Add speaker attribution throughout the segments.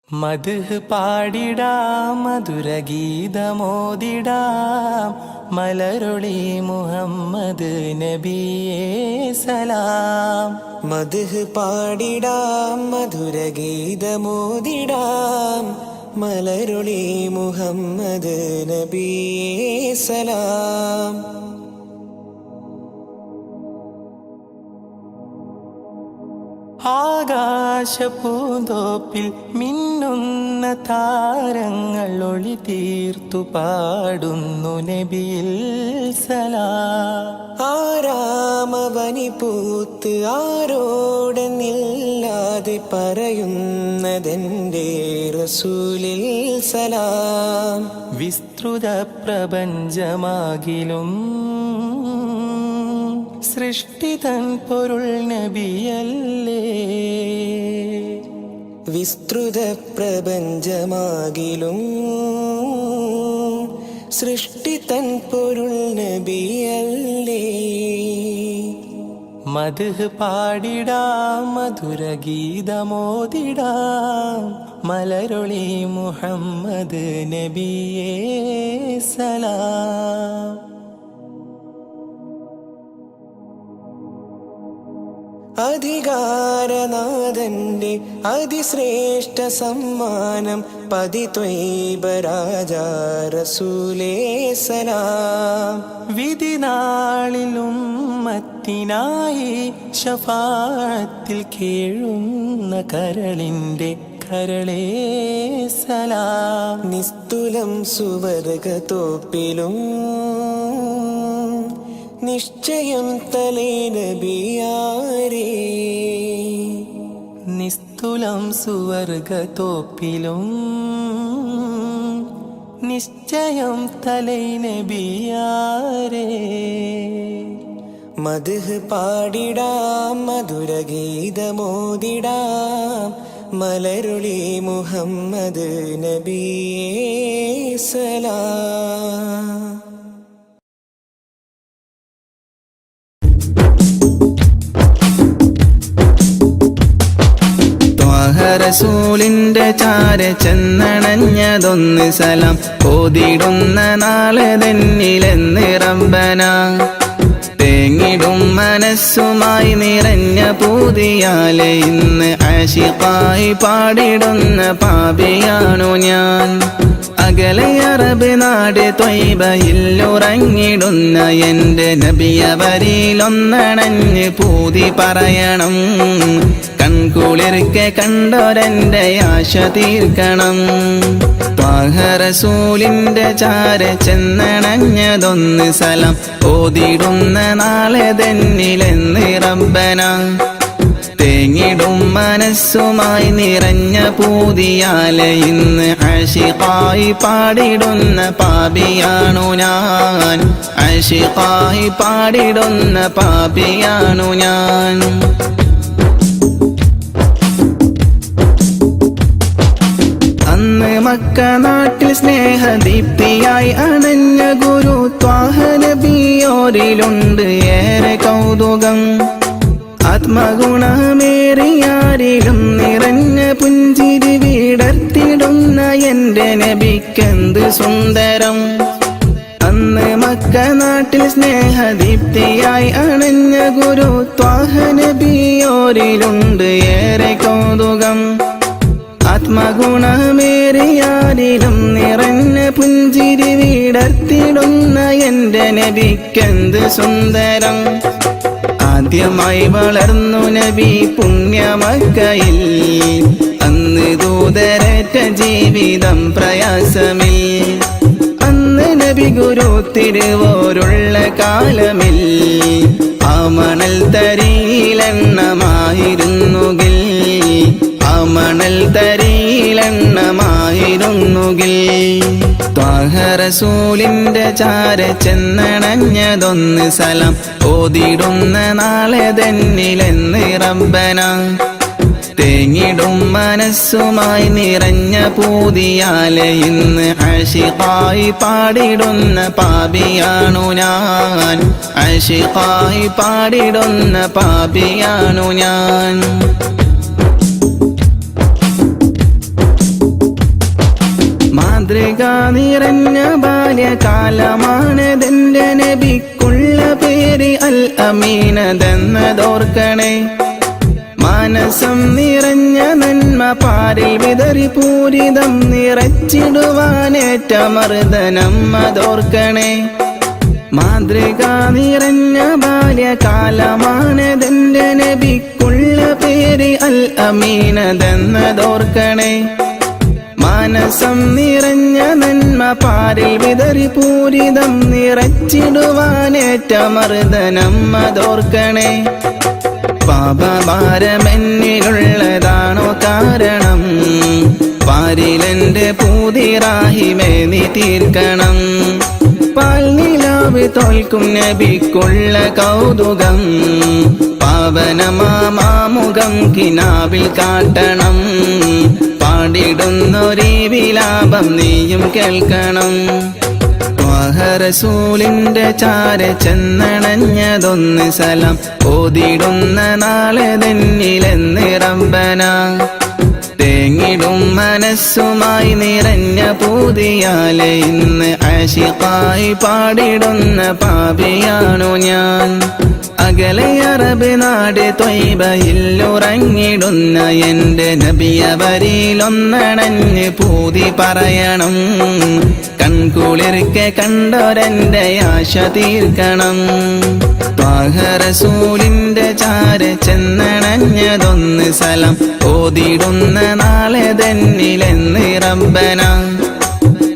Speaker 1: മദ്ഹ് പാടിടാം മധുരഗീതമോദിടാം മലരൊളി മുഹമ്മദ് നബിയേ സലാം.
Speaker 2: മദ്ഹ് പാടിടാം മധുരഗീതമോദിടാം മലരൊളി മുഹമ്മദ് നബിയേ സലാം.
Speaker 1: ആകാശപൂന്തോപ്പിൽ മിന്നുന്ന താരങ്ങൾ ഒളി തീർത്തു പാടുന്നു നബിയിൽ സലാം.
Speaker 2: ആരാമവനി പൂത്ത് ആരോടെന്നില്ലാതെ പറയുന്നതെൻ്റെ റസൂലിൽ സലാം.
Speaker 1: വിസ്തൃത പ്രപഞ്ചമാകിലും സൃഷ്ടിതൻ പൊരുൾ നബിയല്ലേ.
Speaker 2: വിസ്തൃത പ്രപഞ്ചമാകിലും സൃഷ്ടിതൻ പൊരുൾ നബിയല്ലേ.
Speaker 1: മദ്ഹ് പാടിടാം മധുരഗീതമോദിടാം മലരൊളി മുഹമ്മദ് നബിയേ സലാം.
Speaker 2: അധികാരനാഥന്റെ അതിശ്രേഷ്ഠ സമ്മാനം പതിത്വൈബ രാജാ റസൂലേ സലാം.
Speaker 1: വിധിനാളിലും മത്തിനായി ശഫാഅത്തിൽ കേഴുന്ന കരളിൻ്റെ കരളേ സലാം.
Speaker 2: നിസ്തുലം സുവർഗത്തോപ്പിലും നിശ്ചയം തലേ നബിയാരേ.
Speaker 1: നിസ്തുലം സുവർഗത്തോപ്പിലും നിശ്ചയം തലൈ നബിയാരേ.
Speaker 2: മദ്ഹ് പാടിടാം മധുരഗീതമോദിടാം മലരുളി മുഹമ്മദ് നബിയേ സലാം.
Speaker 3: റസൂലിന്റെ ചാര ചെന്നണഞ്ഞതൊന്ന് സലാം ഓതിടുന്ന നാളെ തന്നിലെന്ന് റബ്ബന. തേങ്ങിടും മനസ്സുമായി നിറഞ്ഞ പൂതിയാലെ ഇന്ന് ആശിഖായി പാടിടുന്ന പാപിയാണു ഞാൻ. അകലെ അറബ് നാട് ത്വയ്ബയിലുറങ്ങിടുന്ന എൻ്റെ നബിയവരിലൊന്നണഞ്ഞ് പൂതി പറയണം. കൺകുളിർക്കെ കണ്ടോരെൻ്റെ ആശ തീർക്കണം. ത്വാഹ റസൂലിന്റെ ചാര ചെന്നണഞ്ഞതൊന്ന് സലാം ഓതിടുന്ന നാളെ തന്നിലെന്ന് റബ്ബന. തേങ്ങിടും മനസ്സുമായി നിറഞ്ഞ പൂതിയാലെ ഇന്ന് ആശിഖായി പാടിടുന്ന പാപിയാണു ഞാൻ. ആശിഖായി പാടിടുന്ന പാപിയാണു ഞാൻ. അന്ന് മക്ക നാട്ടിൽ സ്നേഹദീപ്തിയായി അണഞ്ഞ ഗുരു ത്വാഹ നബിയോരിലുണ്ട് ഏറെ കൗതുകം. ആത്മഗുണമേറിയാരിലും നിറഞ്ഞ പുഞ്ചിരി വിടർത്തിടുന്ന എൻ്റെ നബിക്കെന്ത് സുന്ദരം. അന്ന് മക്ക നാട്ടിൽ സ്നേഹദീപ്തിയായി അണഞ്ഞ ഗുരു ത്വാഹ നബിയോരിലുണ്ട് ഏറെ കൗതുകം. ആത്മഗുണമേറിയാരിലും നിറഞ്ഞ പുഞ്ചിരി വിടർത്തിടുന്ന എൻ്റെ നബിക്കെന്ത് സുന്ദരം. ആദ്യമായി വളർന്നു നബി പുണ്യമക്കയിൽ അന്ന് ദൂതരറ്റ ജീവിതം പ്രയാസമിൽ. അന്ന് നബി ഗുരു തിരുവോരുള്ള കാലമിൽ ആ മണൽ തരിയിലെണ്ണമായിരുന്നുകിൽ. ആ മണൽ തരിയിലെണ്ണമായിരുന്നുകിൽ. ത്വാഹ റസൂലിന്റെ ചാര ചെന്നണഞ്ഞതൊന്ന് സലാം ഓതിടുന്ന നാളെ തന്നിലെന്ന് റബ്ബന. തേങ്ങിടും മനസ്സുമായി നിറഞ്ഞ പൂതിയാലെ ഇന്ന് ആശിഖായി പാടിടുന്ന പാപിയാണു ഞാൻ. ആശിഖായി പാടിടുന്ന പാപിയാണു ഞാൻ. മാതൃക നിറഞ്ഞ ബാല്യകാലമാണതെന്റെ നബിക്കുള്ള പേര് അൽ അമീനതെന്നതോർക്കണേ. മാനസം നിറഞ്ഞ നന്മ പാരിൽ വിതറി പൂരിതം നിറച്ചിടുവാനേറ്റ മർദ്ദനം അതോർക്കണേ. മാതൃക നിറഞ്ഞ ബാല്യകാലമാണതെന്റെ നബിക്കുള്ള പേര് അൽ അമീനതെന്നതോർക്കണേ. മാനസം നിറഞ്ഞ നന്മ പാരിൽ വിതറി പൂരിതം നിറച്ചിടുവാനേറ്റ മർദ്ദനം അതോർക്കണേ. പാപഭാരമെന്നിലുള്ളതാണോ കാരണം? പാരിലെന്റെ പൂതിറാഹിമേ നീ തീർക്കണം. പാൽനിലാവ് തോൽക്കും നബിക്കുള്ള കൗതുകം പാവനമാമുഖം കിനാവിൽ കാട്ടണം. പാടിടുന്നൊരീ വിലാപം നീയും കേൾക്കണം. റസൂലിന്റെ ചാര ചെന്നണഞ്ഞതൊന്ന് സലാം ഓതിടുന്ന നാളെ തന്നിലെന്ന് റബ്ബന. തേങ്ങിടും മനസ്സുമായി നിറഞ്ഞ പൂതിയാലെ ഇന്ന് ആശിഖായി പാടിടുന്ന പാപിയാണു ഞാൻ. അകലെ അറബ് നാട് ത്വയ്ബയിലുറങ്ങിടുന്ന എന്റെ നബിയവരിലൊന്നണഞ്ഞ് പൂതി പറയണം. കൺകുളിർക്കെ കണ്ടോരെന്റെ ആശ തീർക്കണം. റസൂലിന്റെ ചാര ചെന്നണഞ്ഞതൊന്ന് സലാം ഓതിടുന്ന നാളെ തന്നിലെന്ന് റബ്ബന.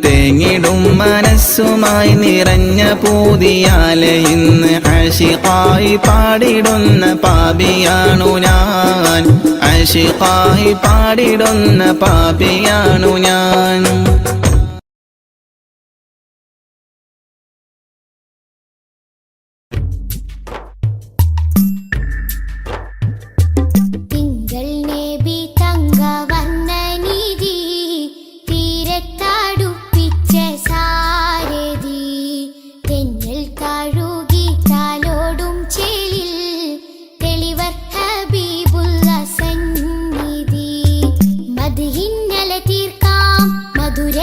Speaker 3: തേങ്ങിടും മനസ്സുമായി നിറഞ്ഞ പൂതിയാലെ ഇന്ന് ആശിഖായി പാടിടുന്ന പാപിയാണു ഞാൻ. ആശിഖായി പാടിടുന്ന പാപിയാണു ഞാൻ.
Speaker 4: തീർക്കാം മധുര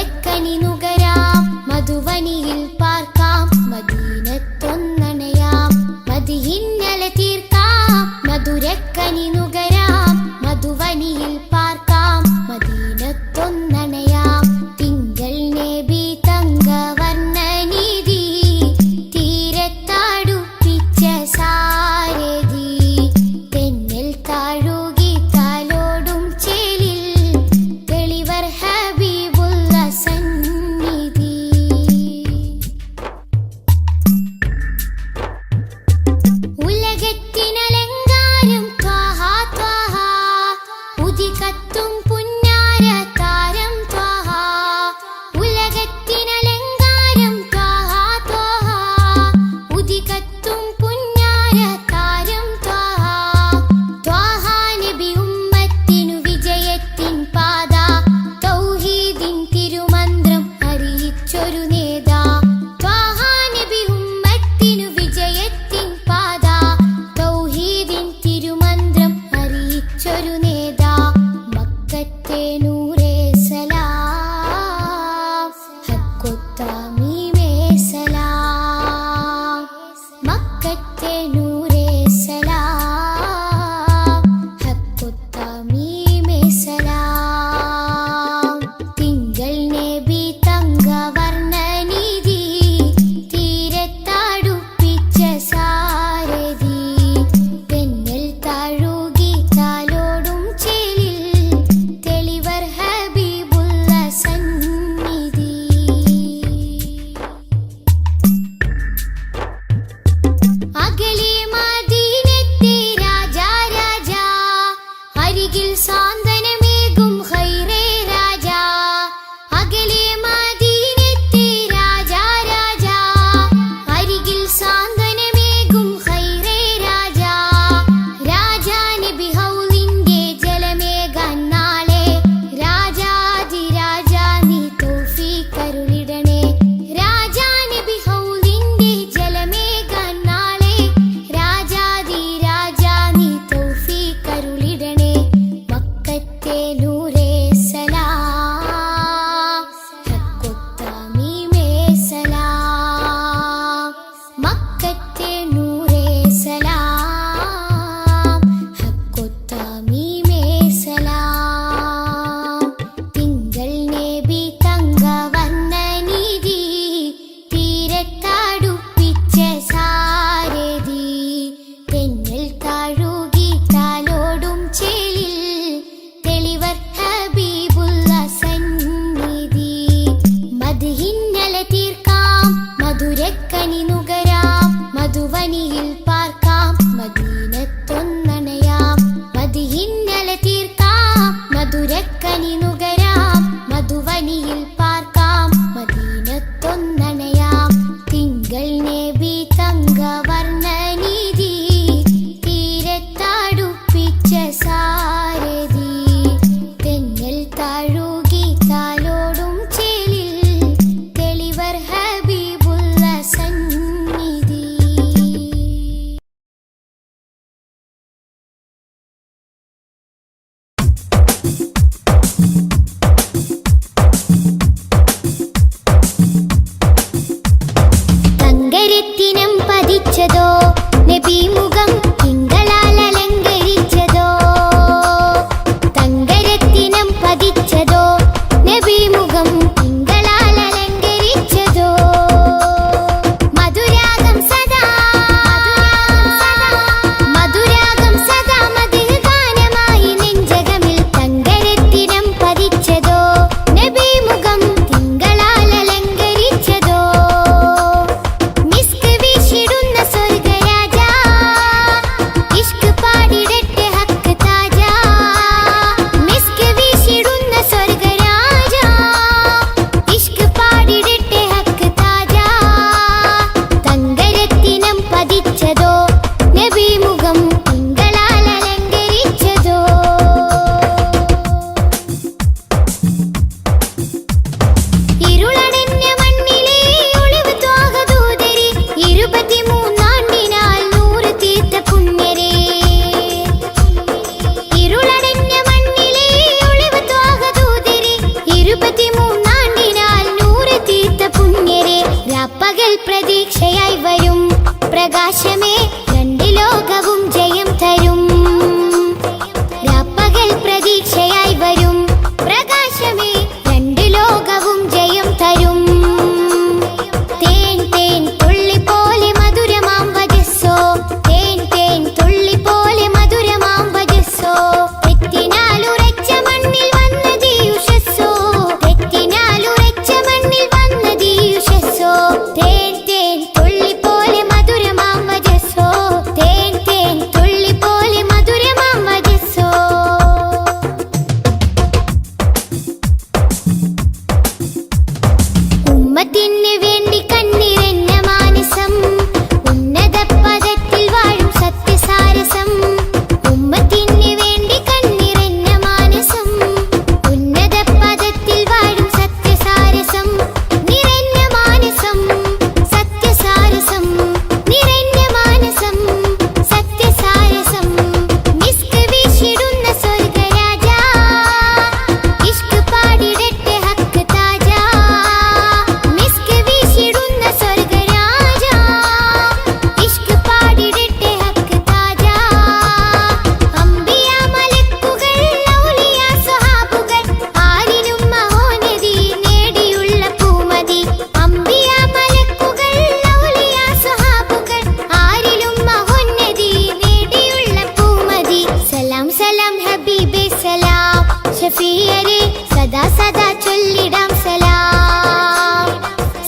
Speaker 4: സദാ സദാ ചൊല്ലിടാം സലാം.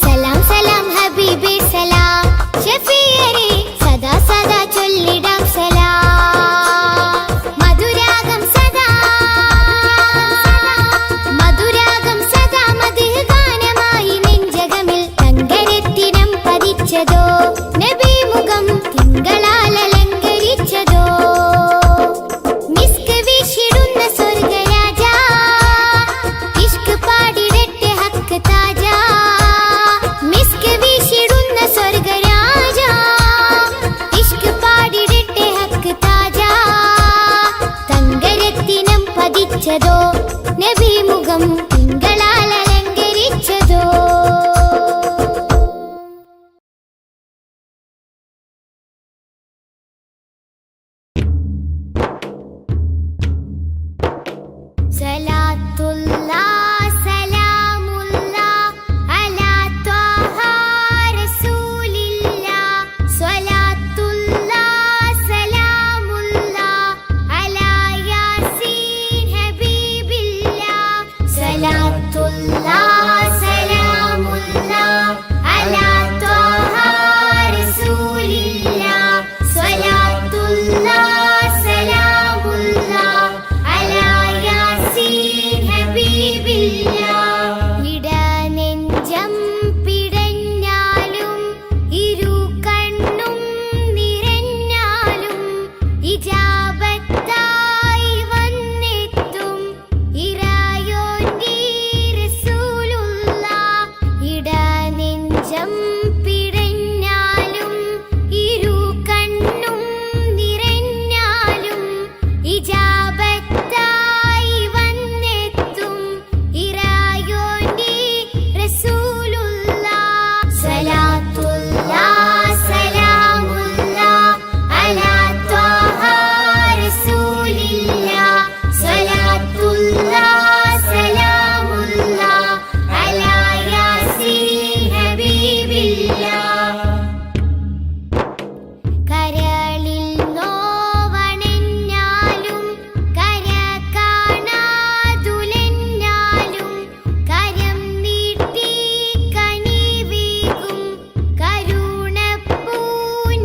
Speaker 4: സലാം സലാം ഹബീബേ സലാം. ഷഫീഅരേ സദാ സദാ ചൊല്ലിടാം സലാം. മധുരാഗം സദാ മധുഹ് ഗാനമായി നെഞ്ചകമിൽ തങ്കരത്തിനം പതിച്ചതോ നബി മുഖം തിങ്കളാൽ അലങ്കരിച്ചതോ. മിസ്ക് വീശിടുന്ന സ്വർഗരാജ ഇഷ്ക് പാടിടട്ടെ ഹക്ക് താജ. മിസ്ക് വീശിടുന്ന സ്വർഗരാജ ഇഷ്ക് പാടിടട്ടെ ഹക്ക് താജ. തങ്കരത്തിനം പതിച്ചതോ നബി മുഖം തിങ്കളാൽ അലങ്കരിച്ചതോ. സലാത്തുല്ലാഹ് സലാമുല്ലാഹ് അലാ ത്വാഹ റസൂലില്ലാഹ്. സ്വലാത്തുല്ലാഹ് സലാമുല്ലാഹ് അലാ യാസീൻ ഹബീബില്ലാഹ്. സ്വലാത്തുല്ലാഹ് സലാമുല്ലാഹ് അലാ ത്വാഹ റസൂലില്ലാഹ്. സ്വലാത്തുല്ലാഹ് സലാമുല്ലാഹ് അലാ യാസീൻ ഹബീബില്ലാഹ്. ഇടനെഞ്ചം പിടഞ്ഞാലും ഇരു കണ്ണും നിറഞ്ഞാലും ഇജാബത്തായി വന്നെത്തും ഇറായോന്റെ റസൂലുള്ളാഹ്. ഇടനെഞ്ചം പിടഞ്ഞാലും ഇരു കണ്ണും നിറഞ്ഞാലും ഇജാബത്തായി വന്നെത്തും ഇറായോന്റെ റസൂലുള്ളാഹ്. സ്വലാത്തുല്ലാഹ് സലാമുല്ലാഹ് അലാ ത്വാഹ റസൂലില്ലാഹ്. സ്വലാത്തുല്ലാഹ് സലാമുല്ലാഹ് അലാ യാസീൻ ഹബീബില്ലാഹ്. കരളിൽ നോവണഞ്ഞാലും കര കാണാതുലഞ്ഞാലും കരം നീട്ടി കനിവീകും കരുണപ്പൂ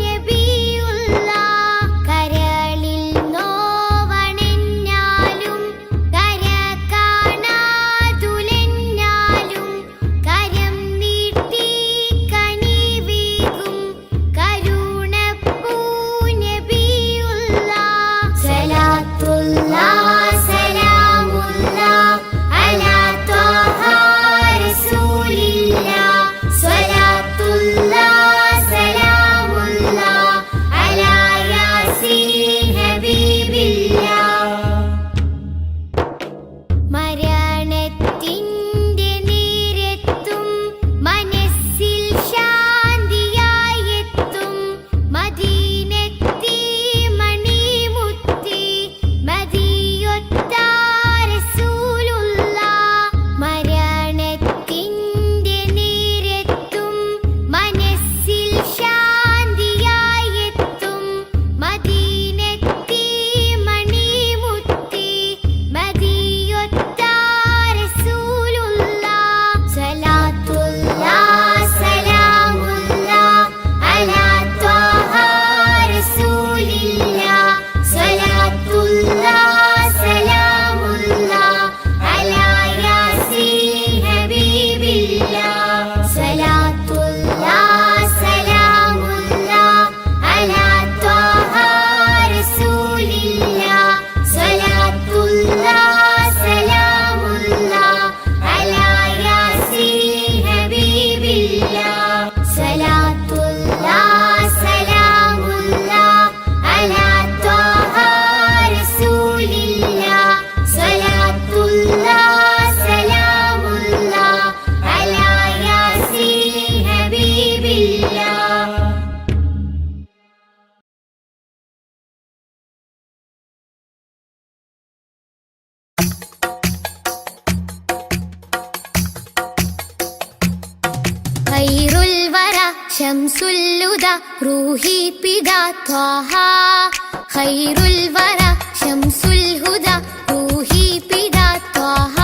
Speaker 4: നബിയുള്ളാഹ്. കരളിൽ നോവണഞ്ഞാലും കര കാണാതുലഞ്ഞാലും കരം നീട്ടി കനിവീകും കരുണപ്പൂ നബിയുള്ളാഹ്. സ്വലാത്തുല്ലാഹ് സലാമുല്ലാഹ് അലാ ത്വാഹ റസൂലില്ലാഹ്. സ്വലാത്തുല്ലാഹ് സലാമുല്ലാഹ് അലാ യാസീൻ ഹബീബില്ലാഹ്. മരണത്തിൻ്റെ നേരത്തും മനസ്സിൽ ശാന്തിയായെത്തും മദീനത്തെ മണിമുത്തി മദിയൊത്ത റസൂലുള്ളാഹ്. മരണത്തിൻ്റെ നേരത്തും മനസ്സിൽ ശാന്തിയായെത്തും മദീനത്തെ മണിമുത്തി മദിയൊത്ത റസൂലുള്ളാഹ്. സ്വലാത്തുല്ലാഹ് സലാമുല്ലാഹ് അലാ ത്വാഹ റസൂലില്ലാഹ്. സ്വലാത്തുല്ലാഹ് സലാമുല്ലാഹ് അലാ യാസീൻ ഹബീബില്ലാഹ്. സ്വലാത്തുല്ലാഹ് സലാമുല്ലാഹ് അലാ ത്വാഹ റസൂലില്ലാഹ്. സ്വലാത്തുല്ലാഹ് സലാമുല്ലാഹ് അലാ യാസീൻ ഹബീബില്ലാഹ്. സ്വലാത്തുല്ലാഹ് സലാമുല്ലാഹ് അലാ ത്വാഹ റസൂലില്ലാഹ്. സ്വലാത്തുല്ലാഹ് സലാമുല്ലാഹ് അലാ യാസീൻ ഹബീബില്ലാഹ്. ഖൈറുൽ വറ ശംസുൽ ഹുദാ റൂഹി പിതാ ത്വാഹ. ഖൈറുൽ വറ ശംസുൽ ഹുദാ റൂഹി പിതാ ത്വാഹ.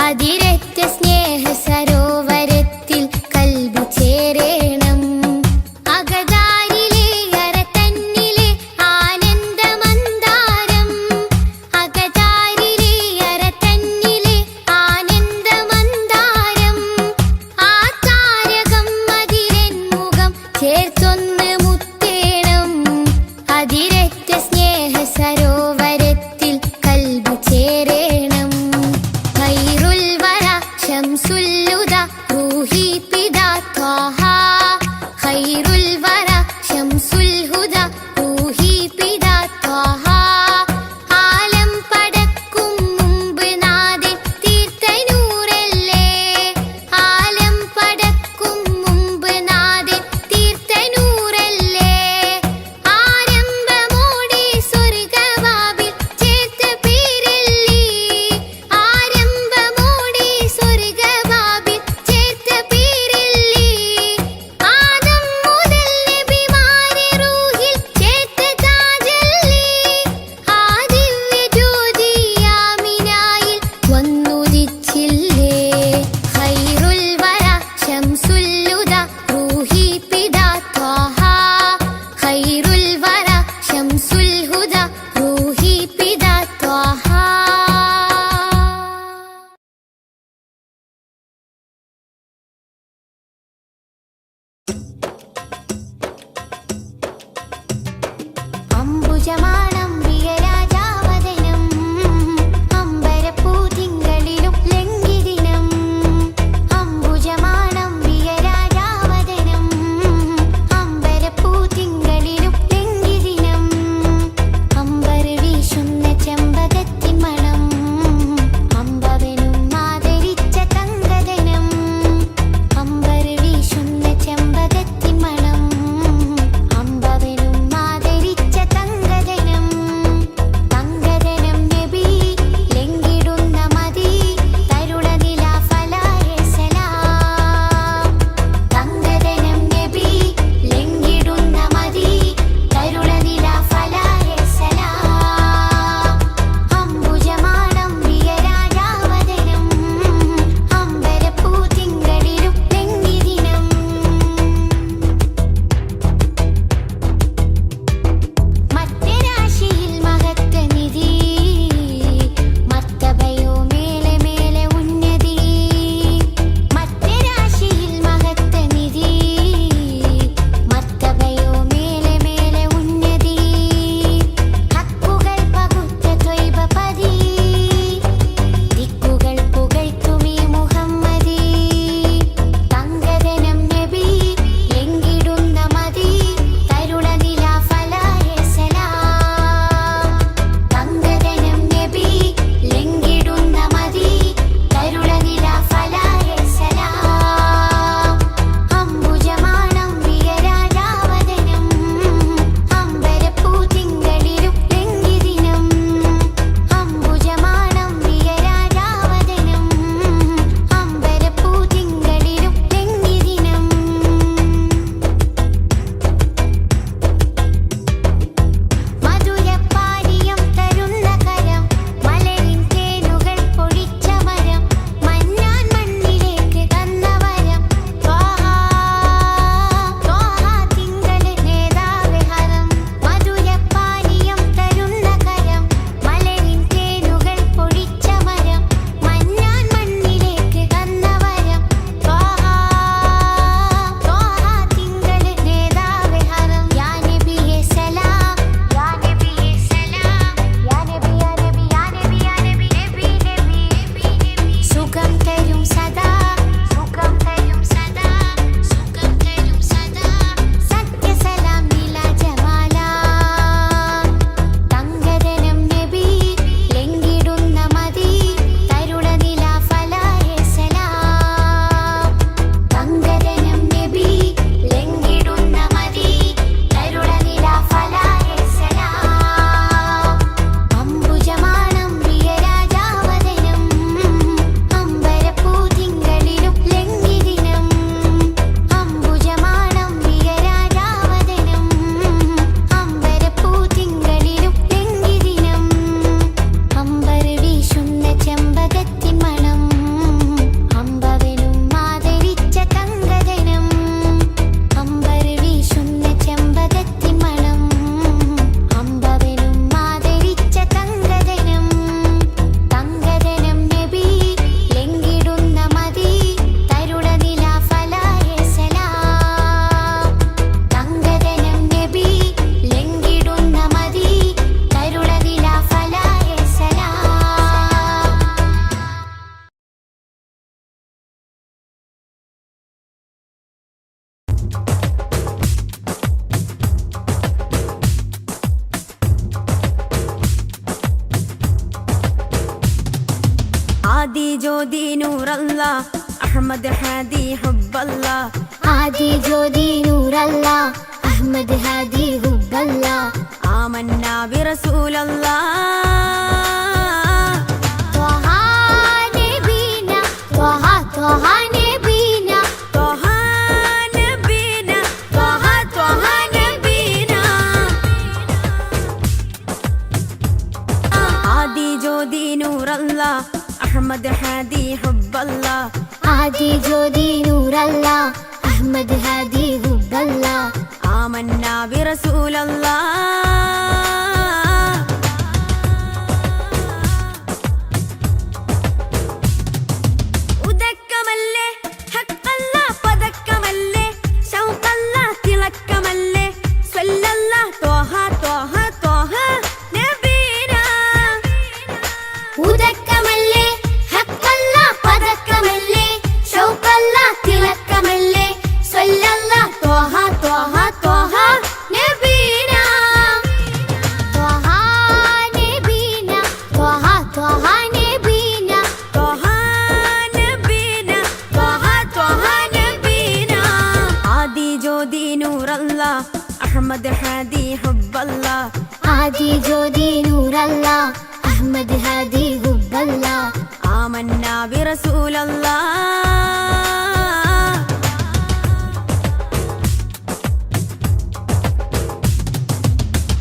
Speaker 4: അതിരറ്റ സ്നേഹ സരോവരത്തിൽ കൽബ് ചേരേണം. അകതാരിലെ അരതന്നിലെ ആനന്ദമന്ദാരം, അകതാരിലെ അരതന്നിലെ ആനന്ദമന്ദാരം. ആ താരകം അതിരൻ മുഖം ചേർത്തൊന്ന് മുത്തേണം. അതിരറ്റ സ്നേഹ സരോവരത്തിൽ കൽബ് ചേരേണം. ഖൈറുൽ വറ ശംസുൽ ഹുദാ റൂഹി പിതാ ത്വാഹ. ഖൈറുൽ വറ ശംസുൽ ഹുദാ റൂഹി പിതാ ത്വാഹ. ആലം പടക്കും മുമ്പ് നാഥൻ തീർത്ത നൂറല്ലേ. ആലം പടക്കും മുമ്പ് നാഥൻ തീർത്ത നൂറല്ലേ. ആരംഭമോടെ സ്വർഗവാതിൽ ചേർത്ത പേരല്ലേ. ആരംഭമോടെ സ്വർഗവാതിൽ ചേർത്ത പേരല്ലേ. ആദം മുതൽ നബിമാരെ റൂഹിൽ ചേർത്ത താജല്ലേ. ആ ദിവ്യ ജ്യോതി ആമിനായിൽ വന്നുദിച്ചില്ലേ. ഖൈറുൽ വറ ശംസുൽ ഹുദാ റൂഹി പിതാ ത്വാഹ. ഖൈറുൽ വറ ശംസുൽ ഹുദാ റൂഹി പിതാ ത്വാഹ. അംബുജമാണംബിക രാജാവദനം, അമ്പരപ്പൂതിങ്കളിലും ലംഘിതി
Speaker 5: ആദി ജ്യോതി നൂറല്ല അഹമ്മദ് ഹാദി ഹുബ്ബല്ല
Speaker 4: ആദി ജ്യോതി നൂറല്ല അഹമ്മദ് ഹാദി ഹുബ്ബല്ല
Speaker 5: ആമന്നാ ബിറസൂലല്ലാ
Speaker 4: ത്വഹ നബീന ത്വഹ ത്വഹ നബീന
Speaker 5: ത്വഹ നബീന ത്വഹ ത്വഹ നബീന ആദി ജ്യോതി നൂറല്ല അഹമ്മദ് ഹാദി ഹുബ്ബല്ല
Speaker 4: ആദി ജ്യോതി നൂറല്ല അഹമ്മദ് ഹാദി ഹുബ്ബല്ല
Speaker 5: ആമന്നാ ബിറസൂലല്ലാ ഉദക്കമല്ലേ ഹഖല്ല പദക്കമല്ലേ ശൗഖല്ല തിളക്കമല്ലേ സ്വല്ലല്ല ത്വഹ ത്വഹ ത്വഹ നബീന
Speaker 4: ഉദക്കമല്ലേ ഹഖല്ല പദക്കമല്ലേ ശൗഖല്ല തിളക്കമല്ലേ സ്വല്ലല്ല ത്വഹ ത്വഹ ത്വഹ നബീന ത്വഹ നബീന ത്വഹ ത്വഹ നബീന
Speaker 5: ത്വഹ നബീന ത്വഹ ത്വഹ നബീന ആദി ജ്യോതി നൂറല്ല അഹമ്മദ് ഹാദി ഹുബ്ബല്ല
Speaker 4: ആദി ജ്യോതി നൂറല്ല അഹമ്മദ് ഹാദി ഹുബ്ബല്ല
Speaker 5: ആമന്നാ ബിറസൂലല്ലാ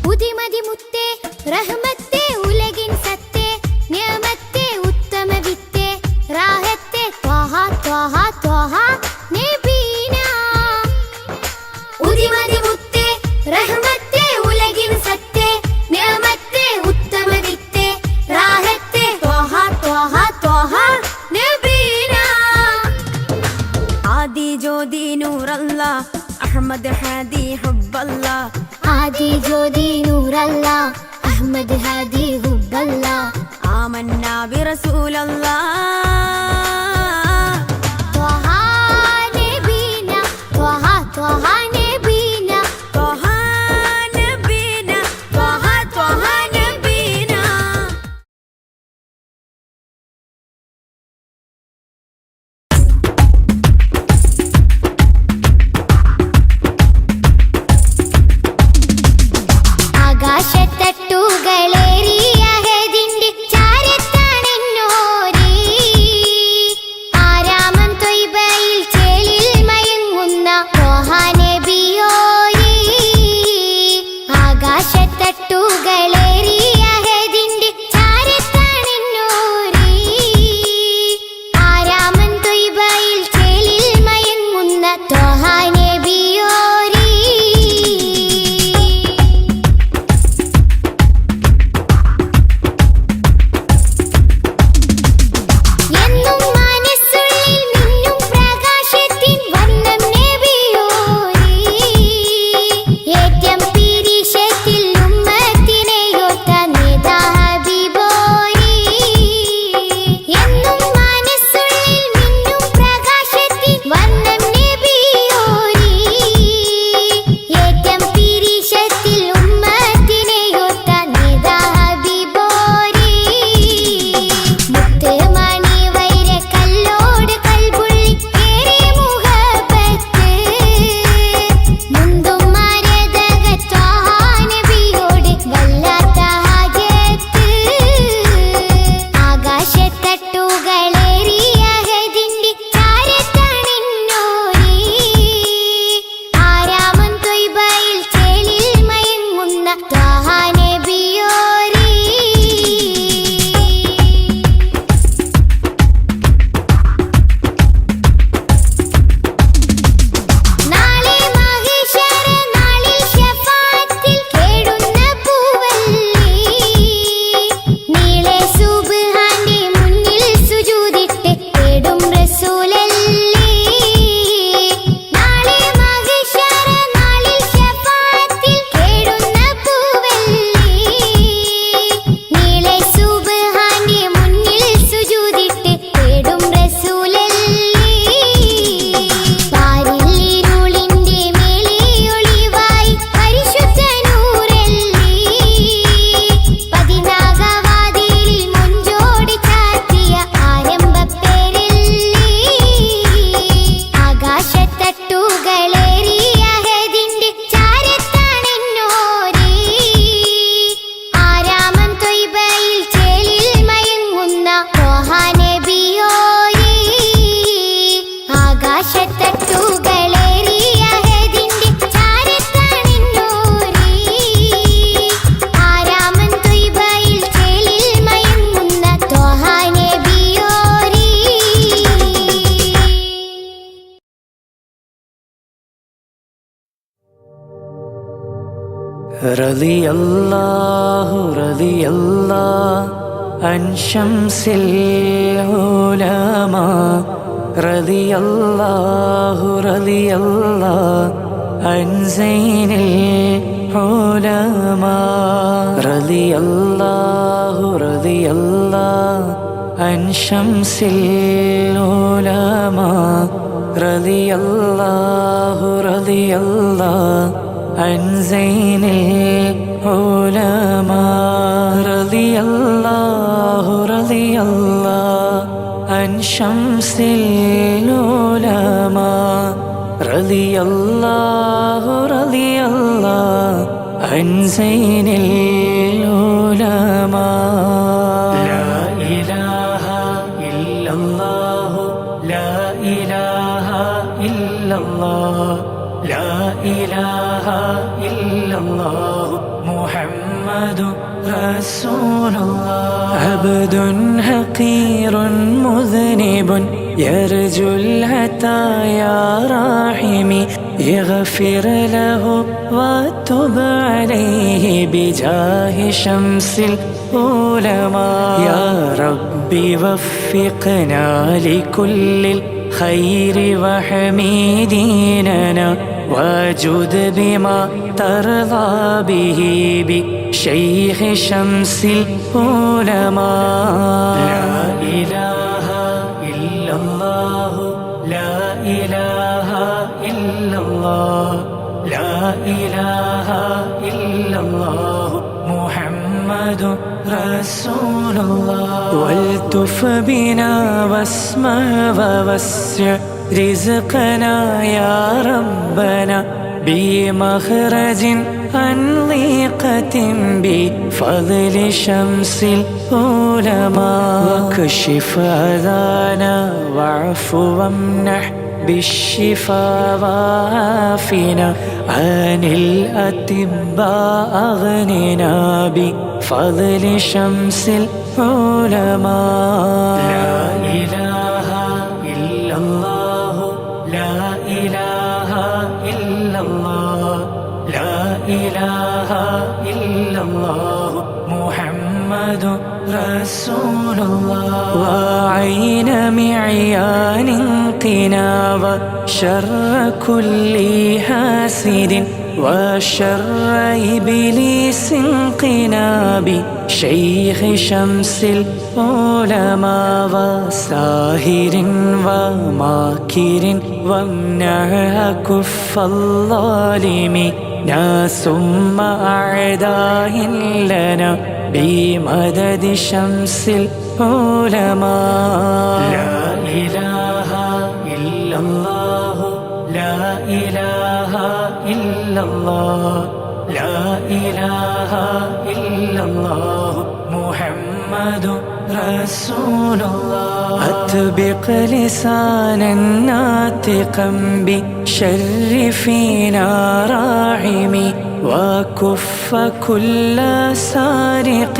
Speaker 4: ഉദിമതി മുത്തേ റഹ്മത്തേ ഉലകിൻ സത്തേ നിയമത്തേ ഉത്തമ വിത്തേ റാഹത്തേ ത്വഹ ത്വഹ ത്വഹ നബീന ഉദിമതി മുത്തേ റഹ്മത്തേ ഉലകിൻ സത്തേ നിയമത്തേ ഉത്തമ വിത്തേ റാഹത്തേ ത്വഹ ത്വഹ ത്വഹ നബീന
Speaker 5: ആദി ജ്യോതി നൂറല്ല അഹമ്മദ് ഹാദി ഹുബ്ബല്ല
Speaker 4: ആദി ജ്യോതി നൂറല്ല അഹമ്മദ് ഹാദി ഹുബ്ബല്ല
Speaker 5: ആമന്നാ ബിറസൂലല്ലാ
Speaker 4: ത്വഹ നബീന ത്വഹ ത്വഹ നബീന
Speaker 5: ത്വഹ നബീന ത്വഹ ത്വഹ നബീന
Speaker 4: ആകാശത്തട്ടുകളേറിയ ഹദിന്റെ ചാരത്താണെന്നോരേ
Speaker 1: റളിയല്ലാഹു റളിയല്ലാഹു അൻ ശംസിൽ ഉലമാ റളിയല്ലാഹു റളിയല്ലാഹു അൻ സൈനിൽ ഉലമാ റളിയല്ലാഹു റളിയല്ലാഹു അൻ ശംസിൽ ഉലമാ റളിയല്ലാഹു റളിയല്ലാഹു അൻ സൈനിൽ ഉലമാ റളിയല്ലാഹു റളിയല്ലാഹു അൻ ശംസിൽ ഉലമാ റളിയല്ലാഹു റളിയല്ലാഹു അൻ സൈനിൽ ഉലമാ ലാ ഇലാഹ ഇല്ലല്ലാഹു ലാ ഇലാഹ ഇല്ലല്ലാഹു ലാ ഇലാഹ ഇല്ലല്ലാഹു മുഹമ്മദുർ റസൂലുള്ളാഹ് അബ്ദുൻ ഹഖീറുൻ മുദ്നിബുൻ يرجو العطايا راحمي يغفر له وتب عليه بجاه شمس العلماء يا ربي وفقنا لكل الخير وحميديننا واجد بما ترضى به بشيخ شمس العلماء لا إله إلا الله لا إله إلا الله لا إله إلا الله محمد رسول الله والتف بنا واسمع ووسع رزقنا يا ربنا بمخرج عن ضيقة بفضل شمس العلماء واكشف أذانا واعف وامنح بالشفاء وعافنا عن الأطباء أغننا بفضل شمس العلماء لا إله إلا الله لا إله إلا الله لا إله إلا الله محمد رسول الله وعين معيان قنا وشر كل حاسد وشر إبليس قنا بشيخ شمس العلماء وساهر وماكر وامنع كف الظالمين ثم أعداء لنا بمدد شمس العلماء لا إله إلا الله لا إله إلا الله لا إله إلا الله محمد رسول الله أطبق لسانا ناطقا بشر فينا راحمي وكف كل سارق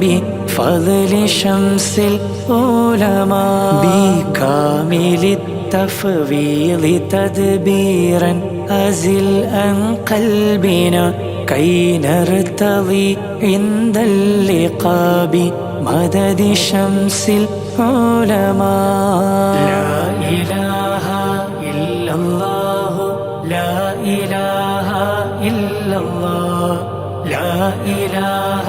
Speaker 1: بفضل شمس العلماء بكامل التفويض تدبيرا أزل عن قلبنا كي نرتضي عند اللقاء بمدد شمس العلماء لا إله إلا الله لا إله إلا الله لا إله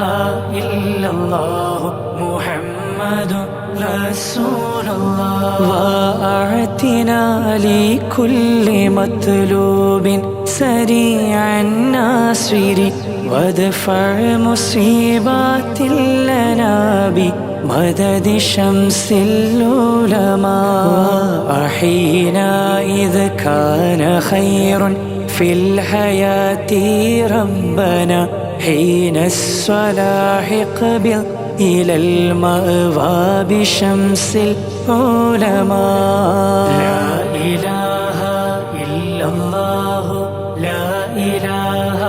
Speaker 1: إلا الله محمد رسول الله وأعتنا لكل مطلوب سريعا ناصر وادفع مصيبات لنا بمدد شمس العلماء وأحينا إذ كان خير في الحياة ربنا حين الصلاح قبل إلى المأوى بشمس العلماء لا إله إلا الله لا إله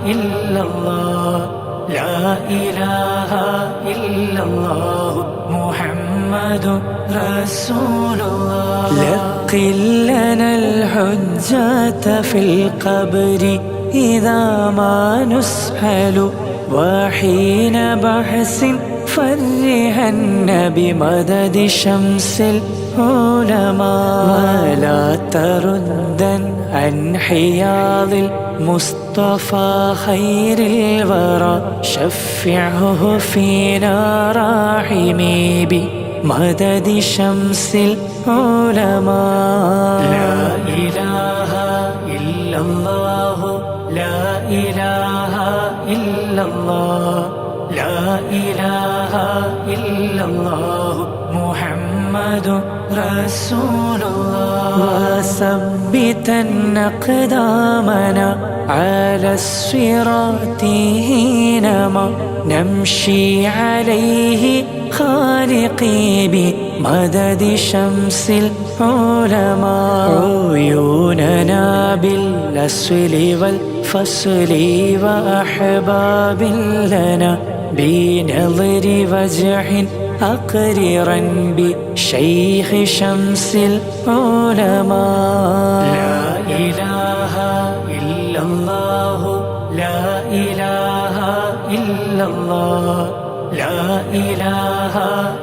Speaker 1: إلا الله لا إله إلا الله محمد رسول الله لقن لنا الحجة في القبر إذا ما نسأل وحين بحث فرهن بمدد شمس العلماء ولا تردن عن حياض المصطفى خير الورى شفعه فينا راحمي بمدد شمس العلماء لا إله إلا الله لا إله إلا الله لا إله إلا الله محمد رسول الله وثبتن أقدامنا على الصراط حينما نمشي عليه خالقي بمدد شمس العلماء عيوننا بالأصل والفصل وأحباب لنا بنظر وجه أقررا بشيخ شمس العلماء لا إله إلا الله لا إله إلا الله لا إله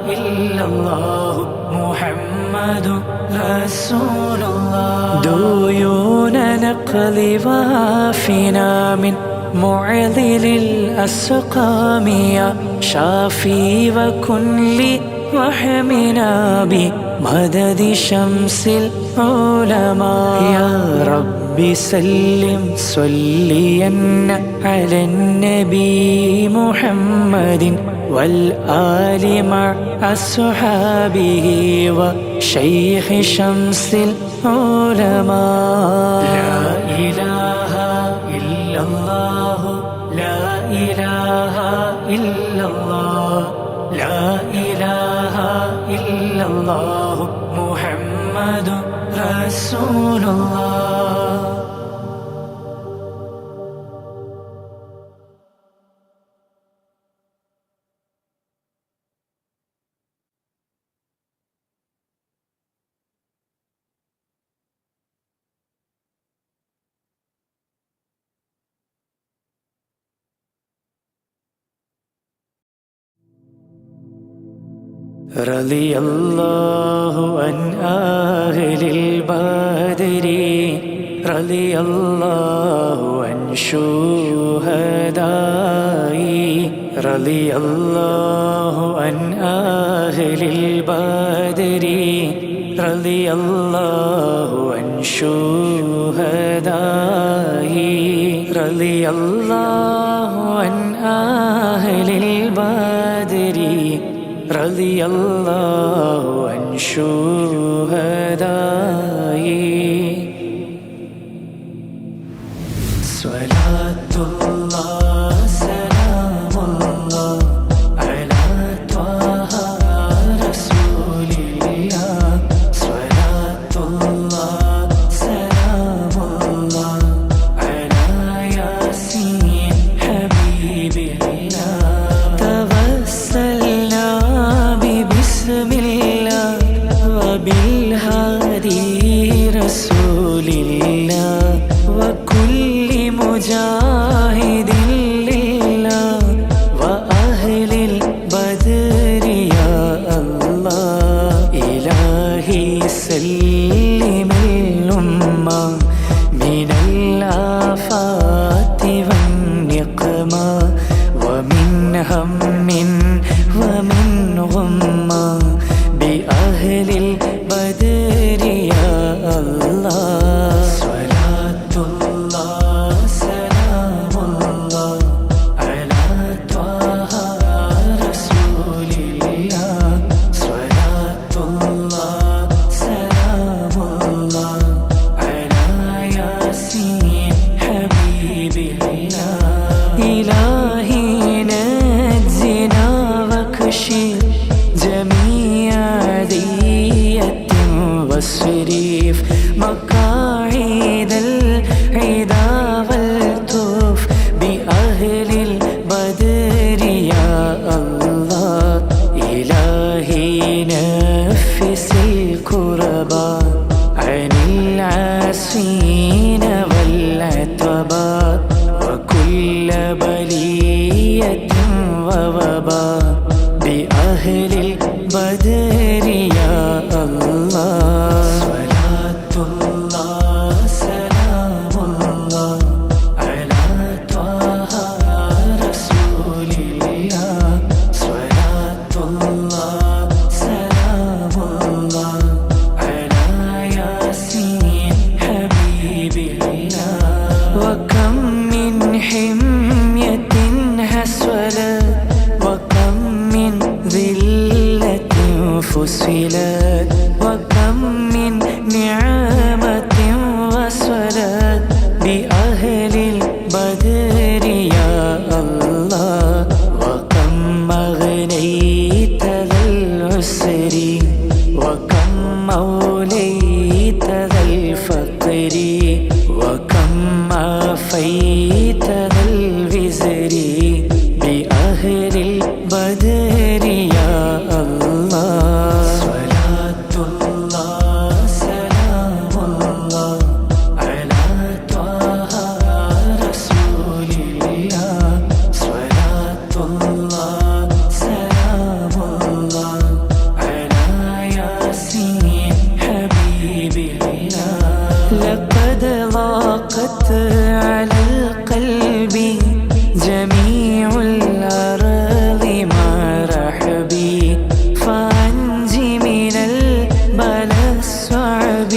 Speaker 1: إلا الله محمد رسول الله ديون نقل وافنا من معضل الأسقام يا شافي وكن لي وحمنا بمدد شمس العلماء يا رب سلم صليا على النبي محمد والآل مع أصحابه وشيخ شمس العلماء لا إله إلا الله لا إله إلا الله لا إله إلا الله محمد رسول الله رضي الله عن أهل البدر رضي الله عن شهدائي رضي الله عن أهل البدر رضي الله عن شهدائي رضي الله عن أهل البدر رضي الله عن شهدائي صلاة الله سلام الله على طه رسول الله صلاة الله سلام الله على ياسين حبيب الله توسلنا بسم الله وبالهادي رسول الله وكل مجاهد لله وأهل البدر يا الله إلهي سلم الأمة من الآفات والنقمة ومن هم ومن غمة بأهل البدر يا الله صلاة الله سلام الله على طه رسول الله صلاة الله سلام الله على ياسين حبيب الله إلهي نجنا واكشف جميع ذية واصرف مقاعد العدا والتف بأهل البدر يا الله إلهي نفس الكربا عن العاسين والعتبات وكل بلية ووباء بأهل البدر يا الله صلاة الله سلام الله على طه رسول الله صلاة الله سلام الله على ياسين حبيب الله وكم من حمية هسولت وكم من ذلة فسلت وكم من نعمة وصلت بأهل البدر يا الله وكم أغنيت ذا العسر وكم موليت ذا الفقر وكم عافيت ذا الوزر بأهل البدر يا الله صلاة الله سلام الله على طه رسول الله صلاة الله سلام الله على ياسين حبيب الله لقد ضاقت على القلب جميع الأرض مع رحبي فأنج من البلاء الصعب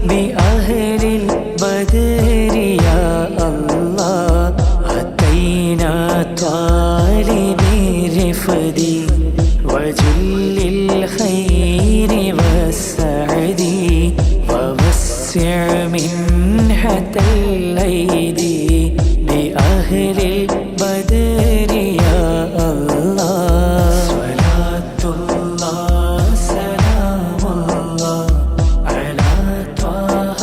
Speaker 1: بأهل البدر يا الله أتينا طالبي رفدي وجل الخير والسعد ووسع منحة الأيدي بأهل البدر يا الله صلاة الله سلام الله على طه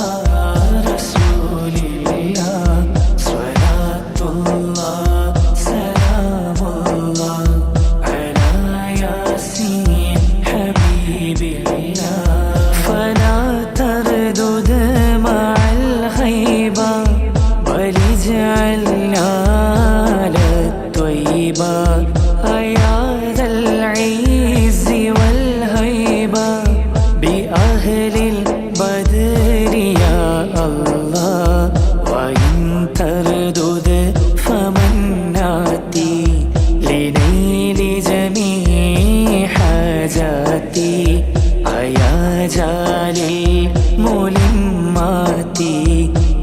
Speaker 1: رسول الله صلاة الله سلام الله على ياسين حبيب الله فلا تردد مع الغيبة ولجعلنا على الطيبة يا ذا العز والهيبة بأهل البدر يا الله وإن تردد فمن ناتي لنيل جميع حاجاتي يا جالي الملمات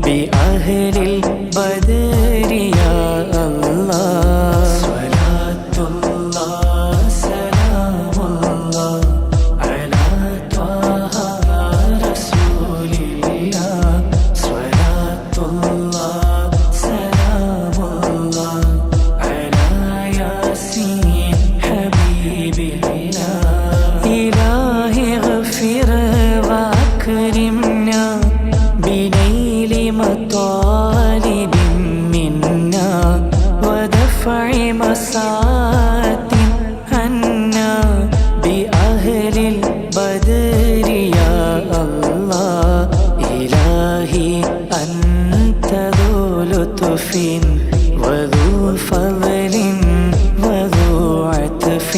Speaker 1: بأهل البدر يا الله صلاة الله سلام الله على طه رسول الله صلاة الله سلام الله على ياسين حبيب الله إلهي اغفر وأكرمنا بنيل مطالب منا ودفع مساءة عنا بأهل البدر يا الله إلهي أنت ذو لطف وذو فضل وذو عطف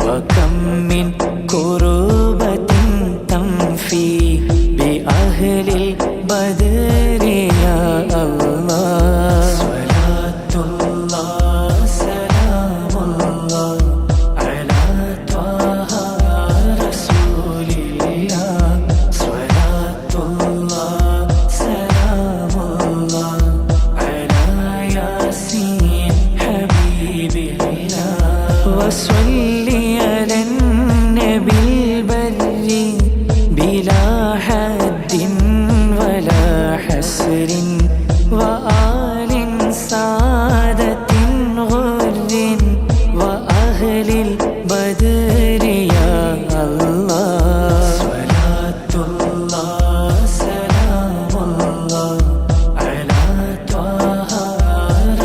Speaker 1: وكم من كربة تنفي بأهل البدر يا الله صلاة الله سلام الله على طه رسول الله صلاة الله سلام الله على ياسين حبيب الله وصلي على النبي البر بلا حد ولا حسر وآل سادة غر وأهل البدر يا الله صلاة الله سلام الله على طه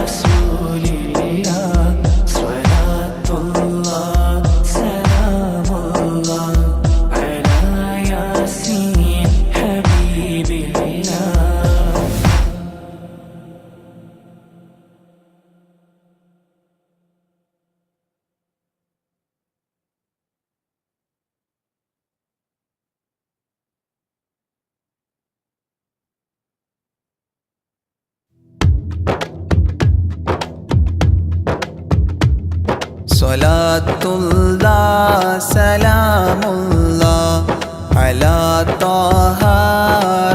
Speaker 1: رسول الله صلاة الله سلام الله على ياسين حبيب الله
Speaker 3: സ്വലാത്തുല്ലാഹ് സലാമുല്ലാഹ് അലാ ത്വാഹ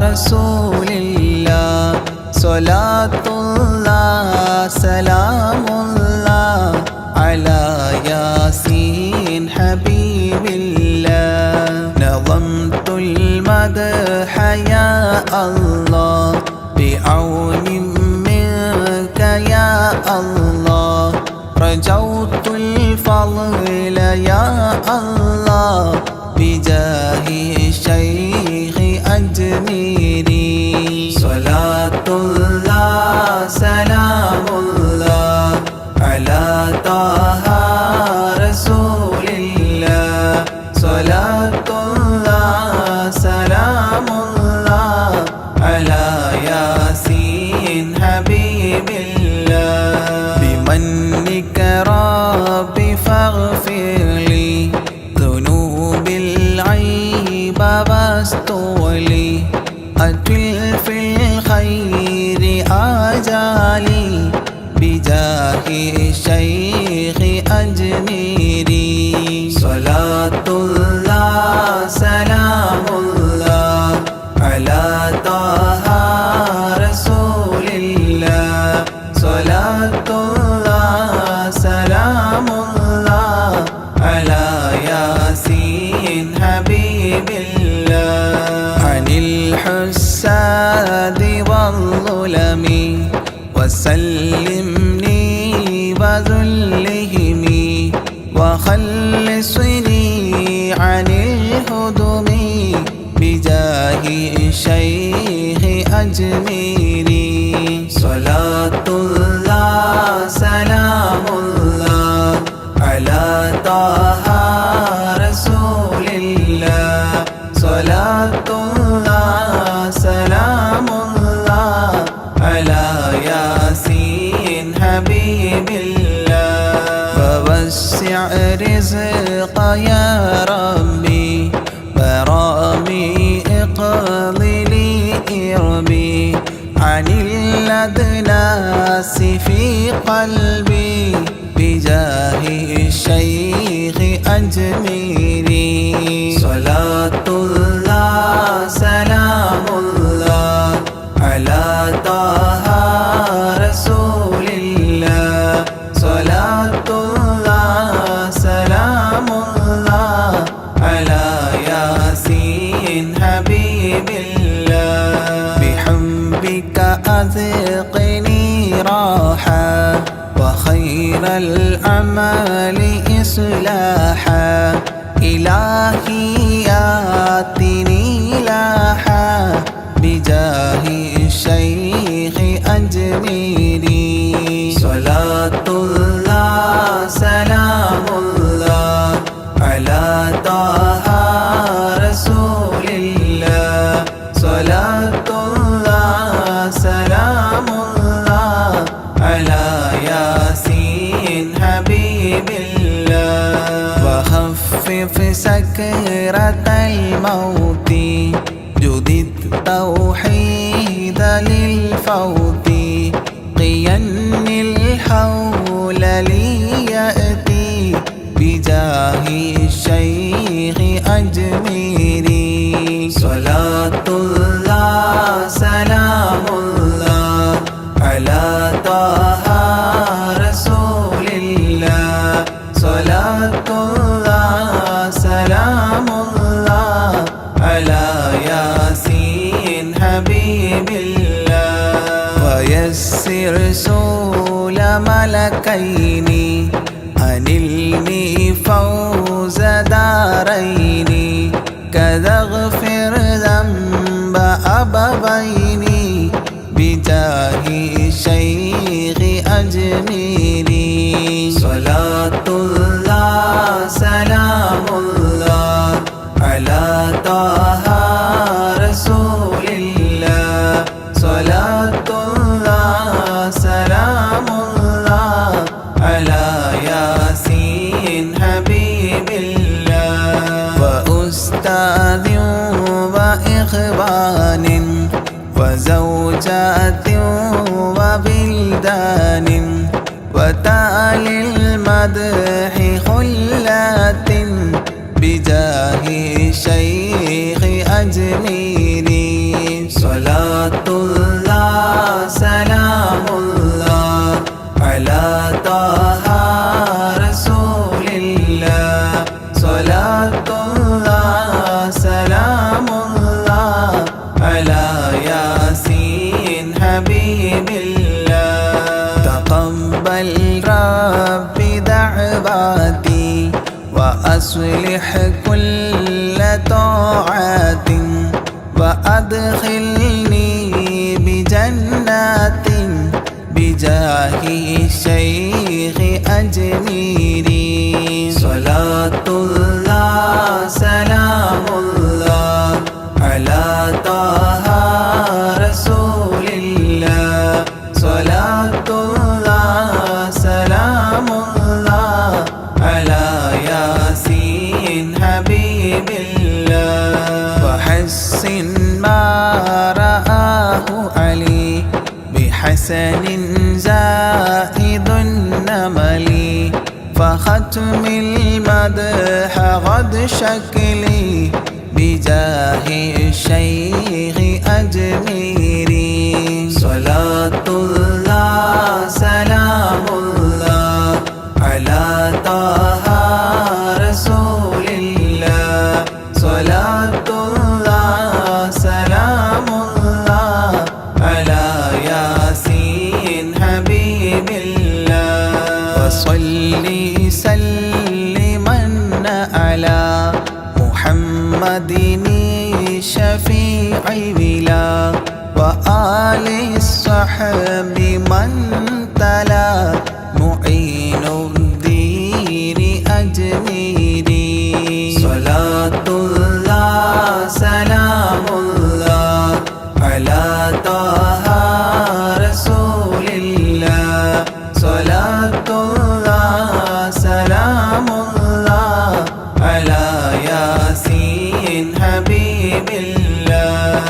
Speaker 3: റസൂലില്ലാഹ് സ്വലാത്തുല്ലാഹ് സലാമുല്ലാഹ് അലാ യാസീൻ ഹബീബില്ലാഹ് നളംതുൽ മദ്ഹ യാ അല്ലാഹ് ബിഔനിൻ മിൻക യാ അല്ലാഹ് رجوت الفضل يا الله بجاه الشيخ أجميري صلاة الله سلام الله على طه رسول الله صلاة الله سلام الله على ياسين حبيب الله بمنك ربي فاغفر لي ذنوب العيب واستولي أتل في الخير آجالي بجاه الشيخ أجميري صلاة الله سلام الله على طه رسول الله صلاة الله سلام الله على ياسين حبيب الله عن الحساد والظلم وسلمني وذلهم وخلصني عن الهدم بجاه الشيخ أجميري صلاة الله سلام الله على طه رسول الله صلاة الله سلام الله على ياسين حبيب الله فوسع رزق يا ربي برامي اقضي لي إربي عن الأدناس في قلبي بجاه الشيخ أجميري صلاة الله سلام الله على طه رسول الله صلاة الله سلام الله على ياسين حبيب الله بحبك أذقني راحة وخير الأعمال إصلاحا إلهي آتني لاحا بجاه الشيخ أجميري صلاة الله سلام الله على طه رسول الله صلاة الله سلام الله على ياسين حبيب الله وخفف سكرة الموت جدد توحيد للفوت قين الحول لي يأتي بجاه الشيخ أجميري صلاة الله سلام الله على طه رسول الله صلاة الله سلام الله على ياسين حبيب الله ويسر سول ملكين أنلني فوز دارين كذا اغفر ذنب أبوين بجاه الشيخ أجميري صلاة الله سلام الله على طه رسول الله صلاة الله سلام الله على ياسين حبيب الله وأستاذ وإخوان وزوجات وبلدان وتالي المدح خلة بجاه الشيخ أجميري صلاة الله سلام الله على طه رسول الله صلاة الله سلام الله على ياسين حبيب الله تقبل ربي دعواتي وأصلح كل طاعات وأدخلني بجنات بجاه الشيخ أجميري صلاة الله سلام الله على طه رسول الله صلاة الله سلام الله على ياسين حبيب الله وحسن ما رآه علي بحسن زائد النمل فختم المدح غد شكلي بجاه الشيخ أجميري صلاة الله سلام الله على طه رسول الله صلاة الله سلام الله على ياسين حبيب الله وصلي سلما على محمد الشفيع بلا وآل الصحب من تلا معين الدين أجميري صلاة الله سلام الله على طه رسول الله صلاة الله سلام الله على ياسين حبيب الله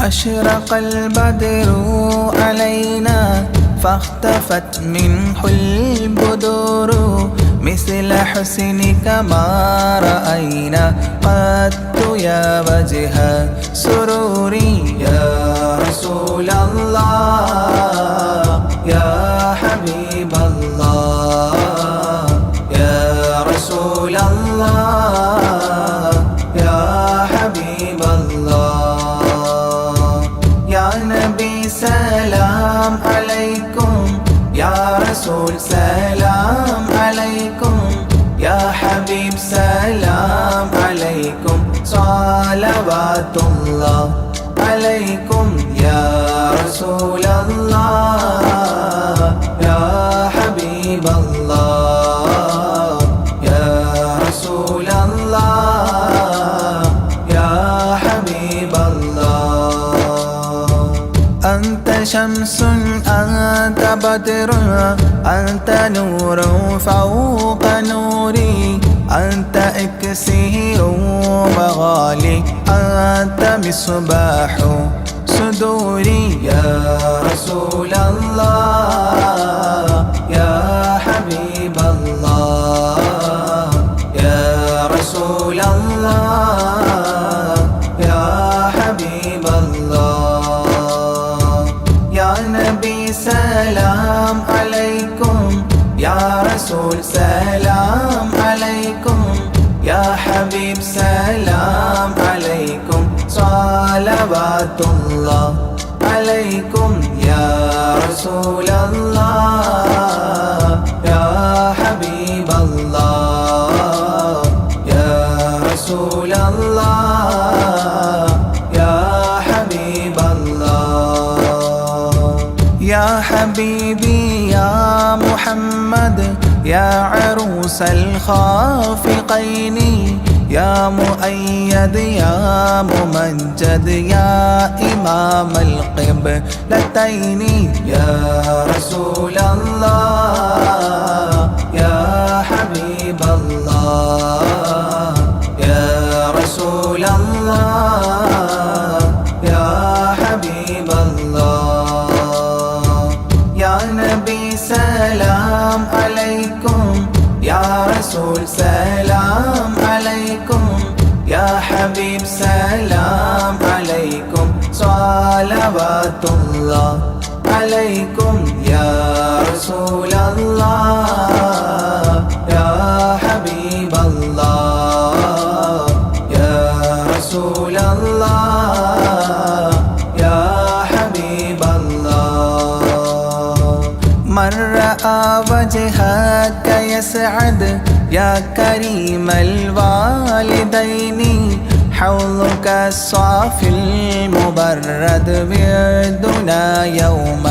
Speaker 3: أشرق البدر علينا فاختفت منه البدور مثل حسنك ما رأينا قد يا وجه سروري يا رسول الله يا حبيب الله يا رسول الله يا حبيب الله يا نبي سلام عليكم يا رسول سلام عليكم يا حبيب سلام عليكم صلوات الله عليكم يا رسول الله يا حبيب الله يا رسول الله يا حبيب الله أنت شمس أنت بدر أنت نور فوق نوري أنت إكسير مغالي أنت مصباح صدوري يا رسول الله يا حبيب الله يا رسول الله يا حبيب الله يا نبي سلام عليكم يا رسول سلام عليكم يا حبيب سلام عليكم صلوات الله عليكم يا رسول الله يا حبيب الله يا رسول الله يا حبيب الله يا حبيبي يا محمد يا عروس الخافقين يا مؤيد يا ممجد يا إمام القبلتين يا رسول الله يا حبيب الله رسول سلام عليكم يا حبيب سلام عليكم صلوات الله عليكم يا رسول الله يا حبيب الله يا رسول الله يا حبيب الله من رأى وجهك يسعد يا كريم الوالدين حوضك الصافي المبرد بيدنا يوم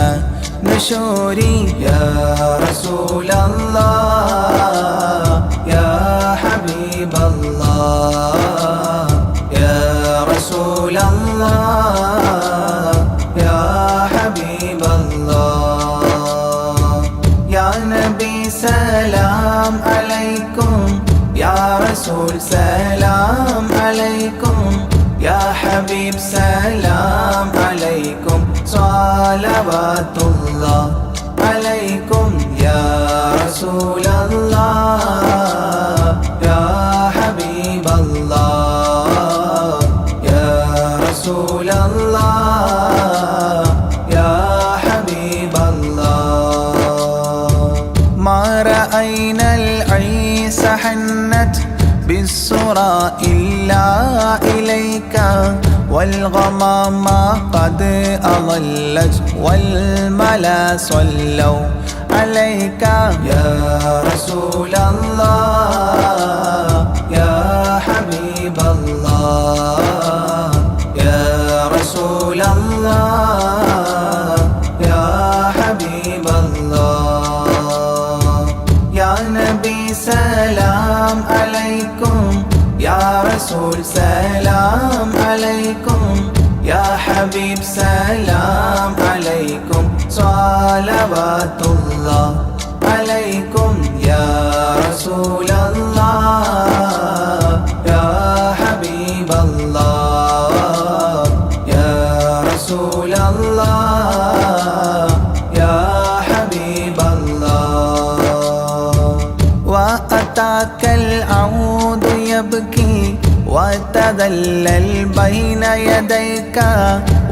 Speaker 3: نشوري يا رسول الله يا حبيب الله يا رسول الله يا حبيب الله يا نبي سلام عليكم يا رسول سلام عليكم يا حبيب سلام عليكم صلوات الله عليكم يا رسول الله يا حبيب الله يا رسول الله يا حبيب الله ما رأينا العيس حنت بالسرى إلا إليك والغمام قد أظلت والملا صلوا عليك يا رسول الله يا حبيب الله يا رسول الله يا حبيب الله يا نبي سلام عليكم يا رسول سلام عليكم يا حبيب سلام عليكم صلوات الله عليكم يا رسول الله يا حبيب الله يا رسول الله يا حبيب الله وأتاك العود يبكي وتذلل بين يديك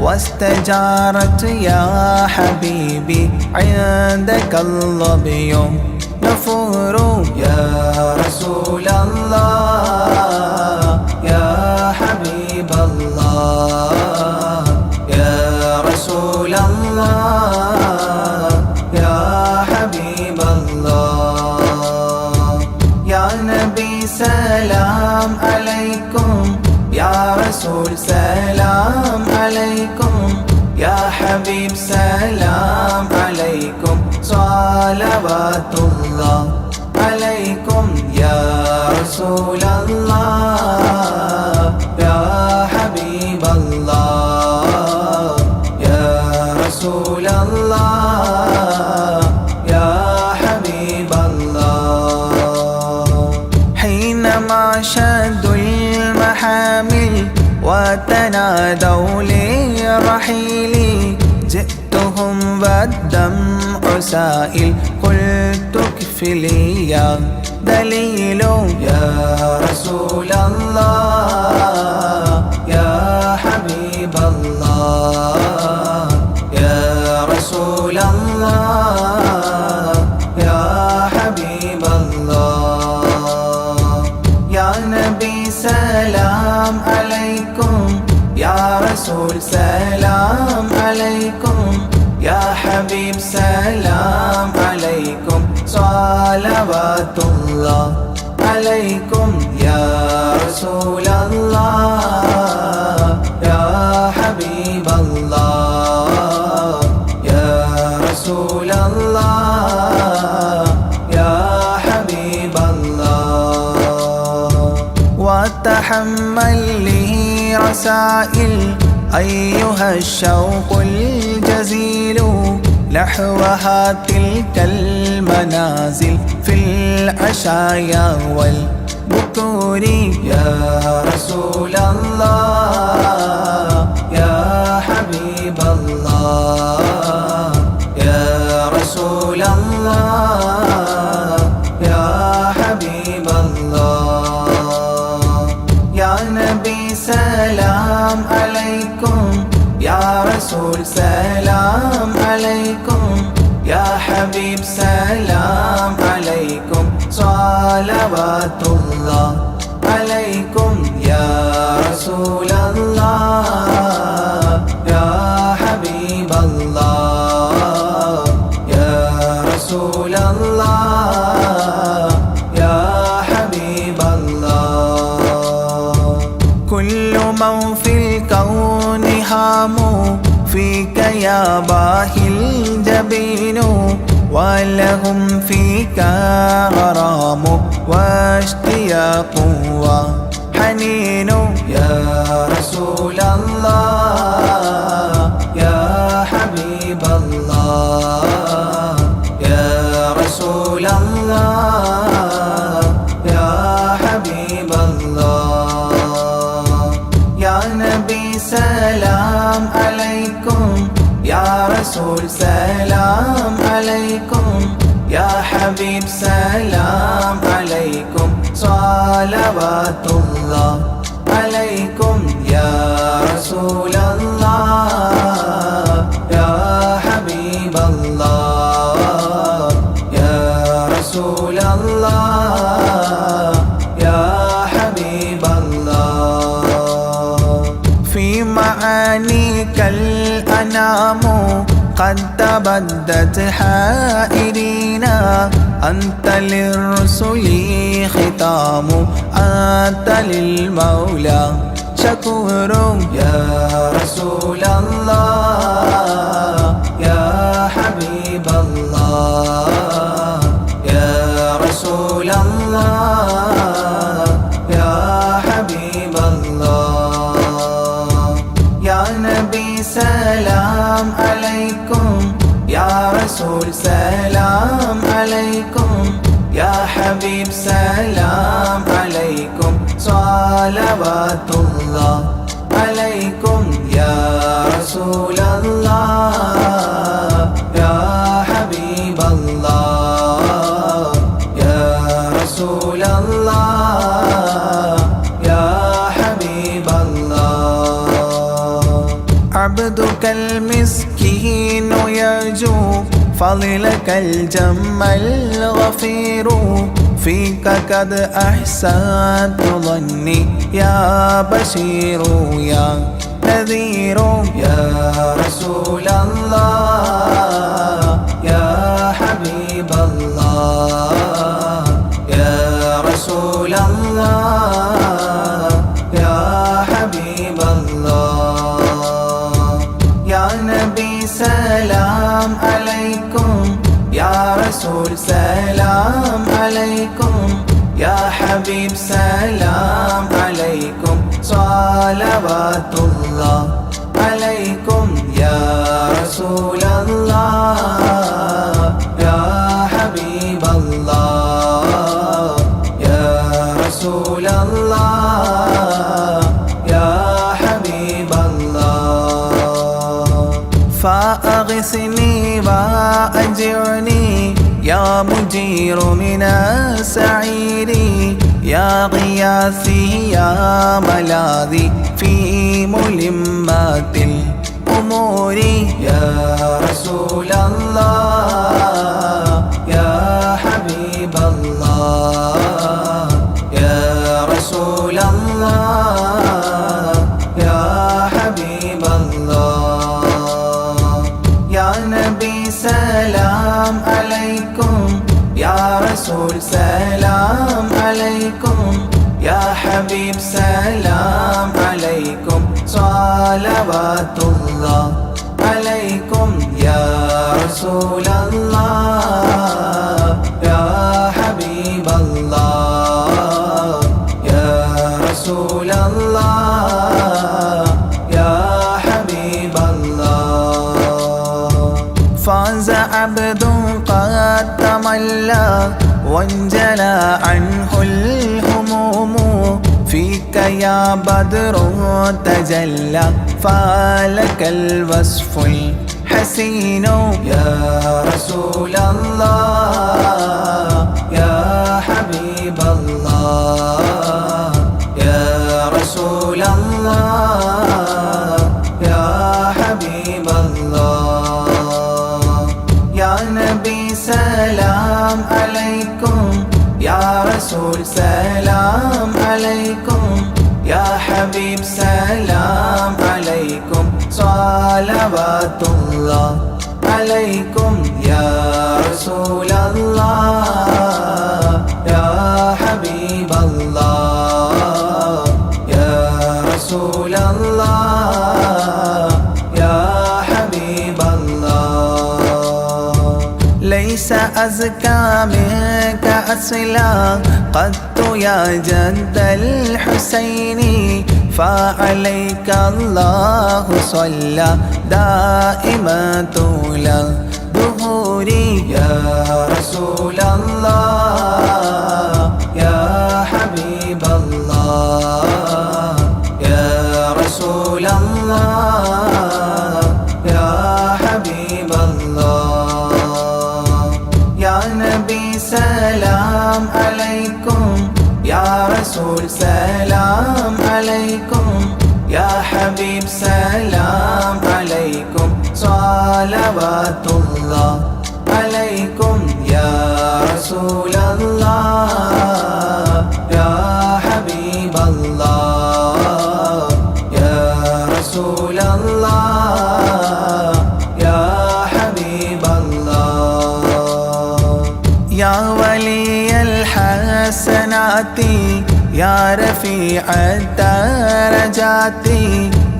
Speaker 3: واستجارت يا حبيبي عندك الظبي نفور يا رسول الله يا حبيب الله يا رسول الله يا حبيب الله يا نبي سلام عليكم يا رسول سلام عليكم يا حبيب سلام عليكم صلوات الله عليكم يا رسول الله يا حبيب الله يا رسول الله يا حبيب الله حينما شدوا المحامل وتنادوا لرحيلي جئتهم والدمع سائل قلت اكفلي يا دليل يا رسول الله يا حبيب الله يا رسول الله يا حبيب الله يا نبي سلام عليكم يا رسول سلام عليكم يا حبيب سلام عليكم صلوات الله عليكم يا رسول الله يا حبيب الله يا رسول الله يا حبيب الله وتحمل لي رسائل أيها الشوق الجزيل نحوها تلك المنازل في العشايا والبكور يا رسول الله يا حبيب الله يا رسول الله يا حبيب يا رسول سلام عليكم يا حبيب سلام عليكم صلوات الله عليكم يا رسول الله يا حبيب الله يا رسول الله يا حبيب الله كل من في الكون هام فيك يا باهي الجبين ولهم فيك غرام واشتياق وحنين يا رسول الله يا حبيب الله يا رسول الله يا حبيب الله يا نبي سلام عليكم يا رسول سلام عليكم يا حبيب سلام عليكم صلوات الله عليكم يا رسول الله يا حبيب الله يا رسول الله يا حبيب الله في معانيك الأنام قد تبدت حائرين أنت للرسل ختام أنت للمولى شكور يا رسول الله يا حبيب الله يا رسول الله يا حبيب الله يا نبي سلام عليكم يا رسول سلام عليكم يا حبيب سلام عليكم صلوات الله عليكم يا رسول الله يا حبيب الله يا رسول الله يا حبيب الله عبدك المسكين يرجو فضلك الجم الغفير فيك قد أحسنت ظني يا بشير يا نذير يا رسول الله يا حبيب الله يا رسول الله يا حبيب الله يا نبي سلام عليكم يا رسول سلام عليكم يا حبيب سلام عليكم صلوات الله عليكم يا رسول الله يا حبيب الله يا رسول الله يا حبيب الله فأغثني وأجرني يا مجير من السعير يا غياثي يا ملاذي في ملمات الأمور يا رسول الله يا حبيب الله يا رسول الله يا حبيب الله يا نبي سلام عليكم يا رسول سلام عليكم يا حبيب سلام عليكم صلوات الله عليكم يا رسول الله يا حبيب الله يا رسول الله يا حبيب الله فاز عبد قد تملى وانجلى عنه الهموم فيك يا بدر تجلى فلك الوصف الحسين يا رسول الله يا حبيب الله يا رسول الله يا حبيب حبيب الله يا نبي سلام عليكم يا رسول سلام عليكم يا حبيب سلام عليكم صلوات الله عليكم يا رسول الله يا حبيب الله يا رسول الله يا حبيب الله ليس أزكى منك أصلا قد يا جد الحسين فعليك الله صلى دائما طول الدهور يا رسول الله يا حبيب الله يا رسول الله يا حبيب الله يا نبي سلام عليكم يا رسول سلام عليكم يا حبيب سلام عليكم صلوات الله عليكم يا رسول الله يا حبيب الله يا رسول الله يا حبيب الله يا ولي الحسنات يا رفيع الدرجات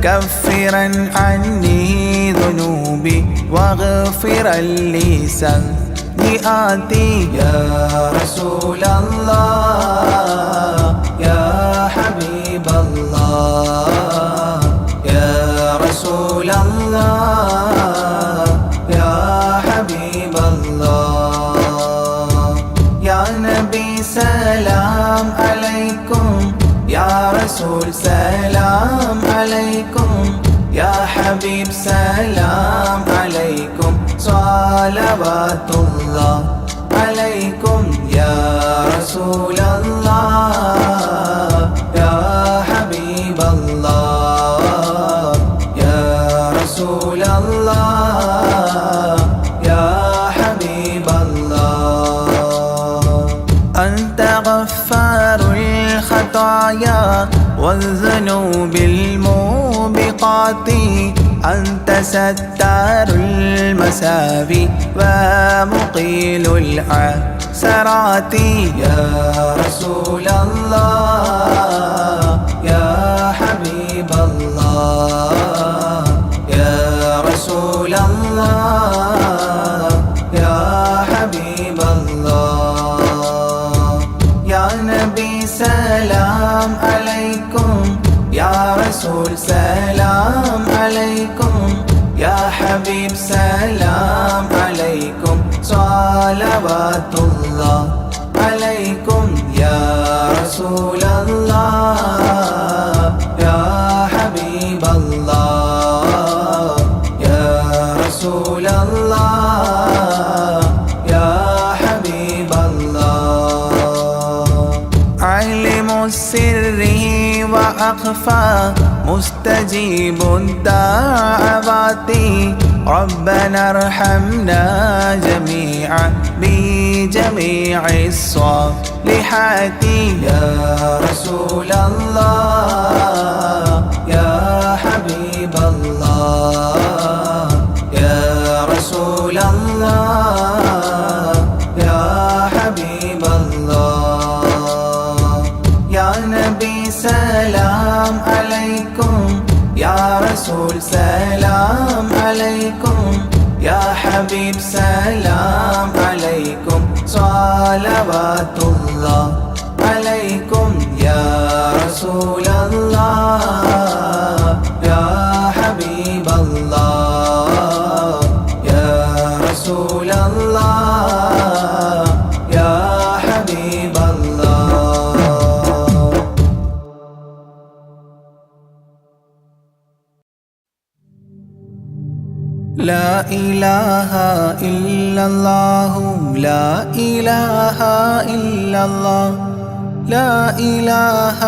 Speaker 3: كفرا عني ذنوبي واغفرا لي سيئاتي يا رسول الله يا حبيب الله يا رسول الله يا حبيب الله يا نبي سلام عليكم يا رسول سلام عليكم يا حبيب سلام عليكم صلوات الله عليكم يا رسول الله يا حبيب الله يا رسول الله يا حبيب الله أنت غفار الخطايا والذنوب الموبقات أنت ستار المساوي ومقيل العثرات يا رسول الله يا حبيب الله يا رسول الله يا حبيب الله يا نبي سلام عليكم يا رسول سلام عليكم يا حبيب سلام عليكم صلوات الله عليكم يا رسول الله يا حبيب الله يا رسول الله يا حبيب الله علم السر وأخفى مستجيب الدعوات ربنا ارحمنا جميعا بجميع الصالحات يا رسول الله يا حبيب الله يا رسول الله يا حبيب الله يا نبي سلام عليكم يا رسول سلام عليكم يا حبيب سلام عليكم صلوات الله عليكم يا رسول الله يا حبيب الله يا رسول الله يا حبيب الله لا إله إلا الله لا إله إلا الله لا إله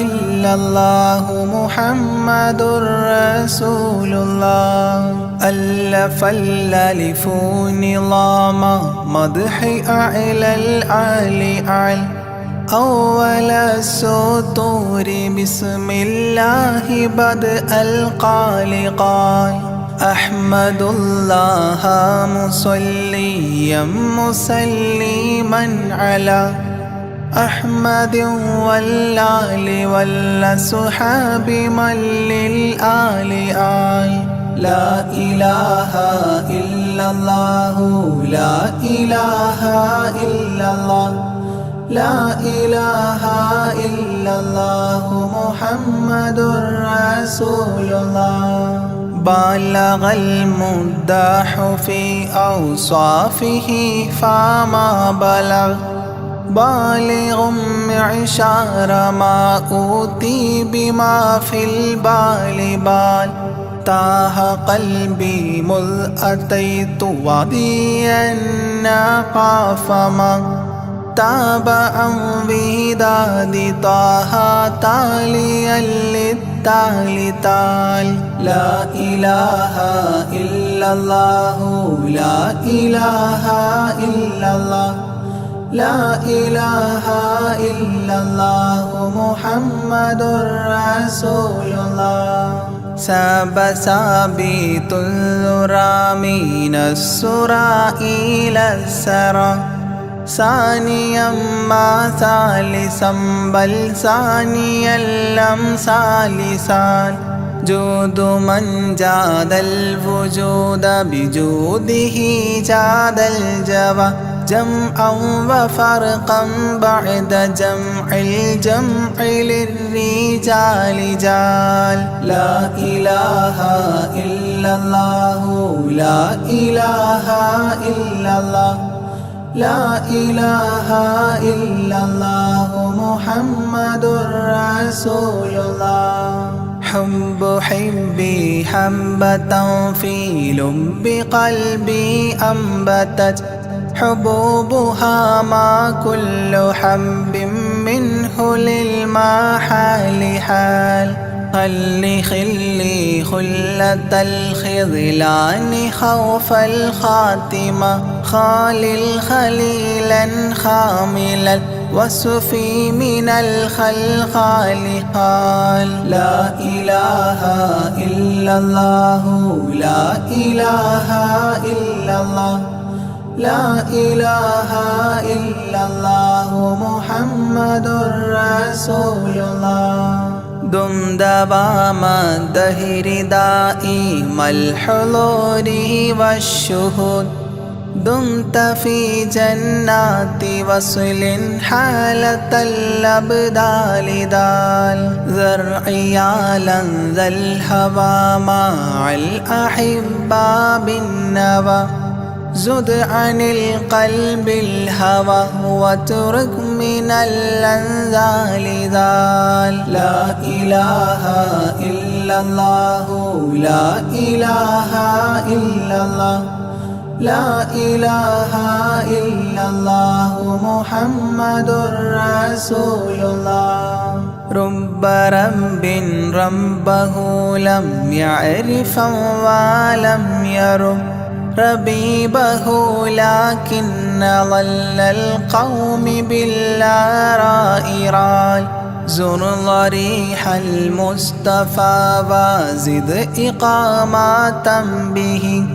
Speaker 3: إلا الله محمد رسول الله ألف الألف نظام مدح أعلى الأعلى أعلى أول السطور بسم الله بدء القال قال أحمد الله مصليا مسلما على أحمد والآل والصحاب من للآل آل لا إله إلا الله لا إله إلا الله لا إله إلا الله محمد رسول الله بلغ المداح في أوصافه فما بلغ بالغ معشار ما أوتي بما في البال بال تاه قلبي مذ أتيت واديا قاف ما تاب عن وداد طه تاليا للتالي تال لا إله إلا الله لا إله إلا الله لا إله إلا الله محمد رسول الله ساب سابيت الذرى من السرى إلى السرى ثانيا ما ثالثا بل ثانيا لم ثالثان جود من جاد الوجود بجوده جاد الجوى جمعا وفرقا بعد جمع الجمع للرجال جال لا إله إلا الله لا إله إلا الله لا إله إلا الله محمد رسول الله حب حبي حبة في لب قلبي أنبتت حبوبها ما كل حب منه للمحال حال خلي خلة الخذلان خوف الخاتمة خالل خليلا خاملا وصفي من الخلقال قال لا إله إلا الله لا إله إلا الله لا إله إلا الله محمد رسول الله دم دوام الدهر دائم الحضور والشهود دمت في جنات وصل حالة الأبدال دال ذرعيالا ذا الهوى مع الأحبة بالنوى زد عن القلب الهوى واترك من الأنذال ذال لا إله إلا الله لا إله إلا الله لا إله إلا الله محمد رسول الله رب رب ربه لم يعرف ولم يرب ربيبه لكن ظل القوم بالآراء رال زر ضريح المصطفى وزد إقامة به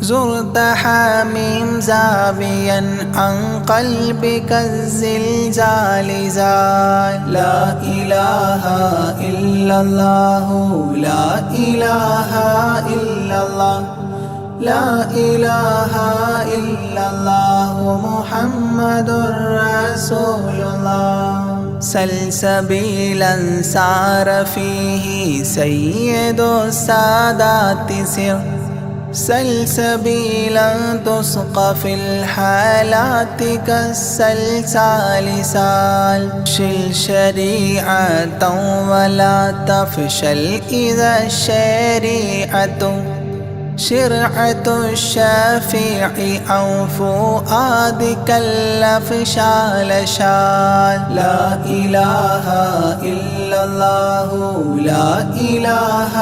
Speaker 3: زرت حميم زاويا عن قلبك الزلزال زال لا إله إلا الله لا إله إلا الله لا إله إلا الله محمد رسول الله سلسبيلا سار فيه سيد السادات سر سلسبيلا تسقى في الحالات كالسلسال سال شل شريعة ولا تفشل إذا الشريعة شرعة الشافع أو فؤادك الأفشال شال. لا إله إلا الله لا إله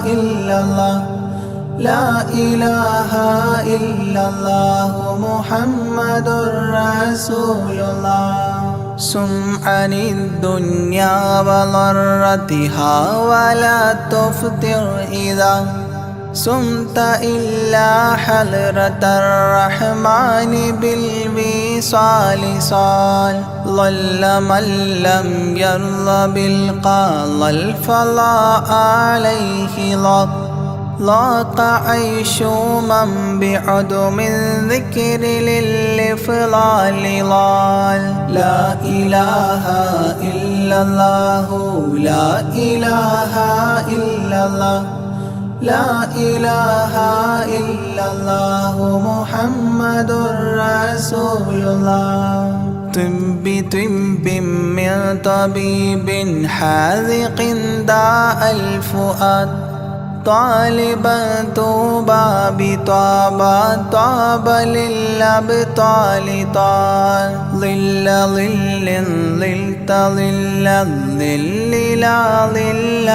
Speaker 3: إلا الله لا إله إلا الله محمد رسول الله. سم عن الدنيا وضرتها ولا تفطر إذا سمت إلا حضرة الرحمن بالوصال صال. ضل من لم يرضى بالقضاء الفضاء عليه ضاق عيش من بعدم ذكر للإفضال ضال. لا إله إلا الله لا إله إلا الله لا إله إلا الله محمد رسول الله. طب من طبيب حاذق داء الفؤاد طالبا طوبى بطابى طاب للأبطال طال. ظل ظل ظلت ظل الظل لا ظل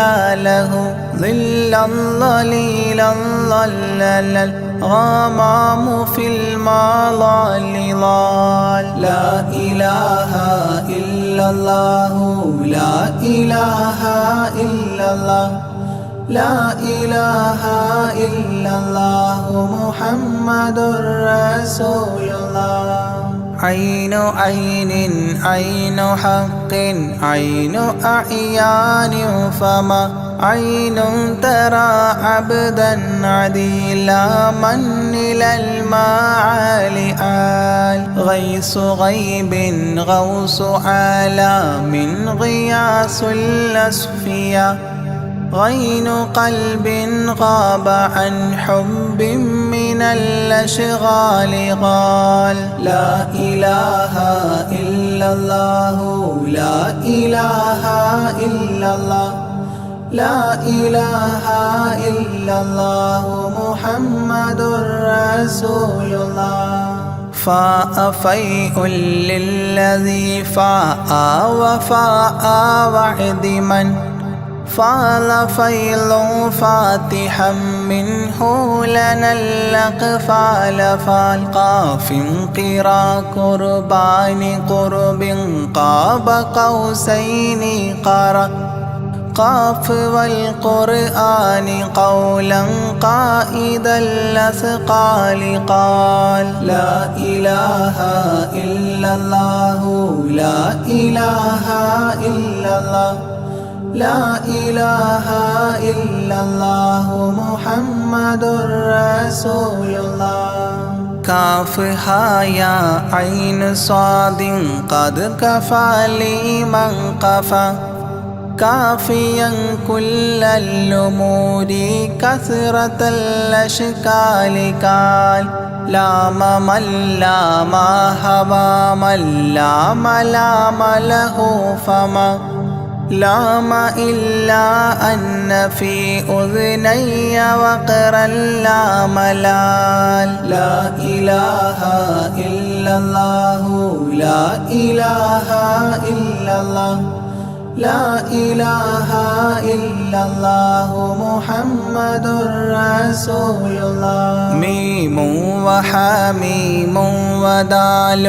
Speaker 3: له ظلا ظليلا ظلل الغمام في المظال ضال. لا إله إلا الله لا إله إلا الله لا إله إلا الله محمد رسول الله. عين عين عين حق عين أعيان فما عين ترى عبدا عديلا من إلى المعالي آل. غيث غيب غوث عالم غياث الأصفياء غين قلب غاب عن حب من الأشغال قال. لا إله إلا الله لا إله إلا الله لا إله إلا الله محمد رسول الله. فاء فيء للذي فاء وفاء وعد من فاض فيض فاتحا منه لنا الأقفال فالقاف قرا قربان قرب قاب قوسين قرا قاف والقرآن قولا قائد الأثقال قال. لا إله إلا الله لا إله إلا الله لا إله إلا الله محمد رسول الله. كاف يا عين صاد قد كفى لي من قفى كافيا كل الأمور كثرة الأشكال قال. لام من لام هوى من لام لام له فما لام إلا أن في أذني وقرا لا ملال. لا إله إلا الله لا إله إلا الله لا إله إلا الله محمد رسول الله. ميم وحميم ودال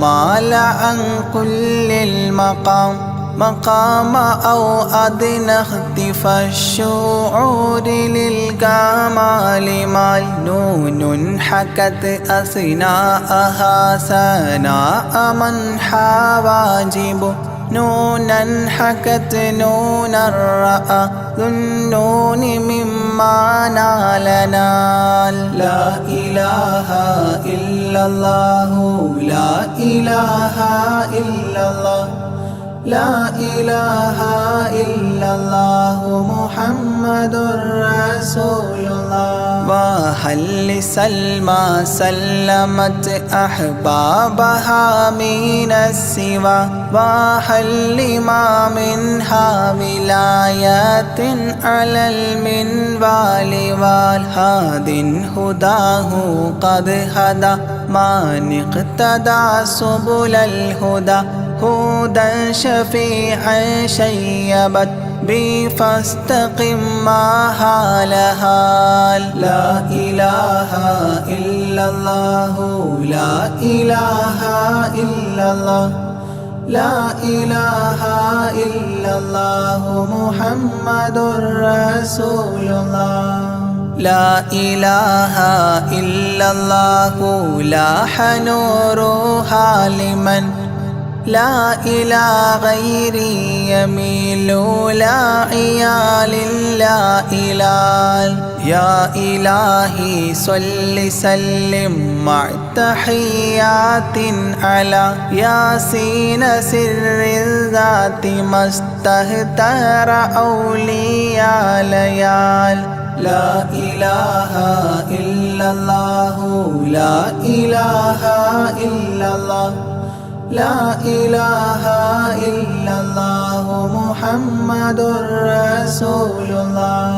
Speaker 3: مال عن كل المقام مقام أو أدنى اختفى الشعور للكمال مال. نون حكت أثناءها ثناء من حواجب نونا حكت نونا رأى ذو النون مما نال نال. لا إله إلا الله لا إله إلا الله لا إله إلا الله محمد رسول الله. وهل لسلمى سلمت أحبابها من السوى وهل لما منها ولايات على المنوال والهاد هداه قد هدى من اقتدى سبل الهدى هدى شفيعا شيبت بي فاستقم ما هالها. لا إله إلا الله لا إله إلا الله لا إله إلا الله محمد رسول الله. لا إله إلا الله لاح نورها لمن لا إلى غيري يميل لا عيال لا إلال. يا إلهي صل سلم مع تحيات على ياسين سر الذات ما استهتر أولياء ليال. لا إله إلا الله لا إله إلا الله لا إله إلا الله محمد رسول الله.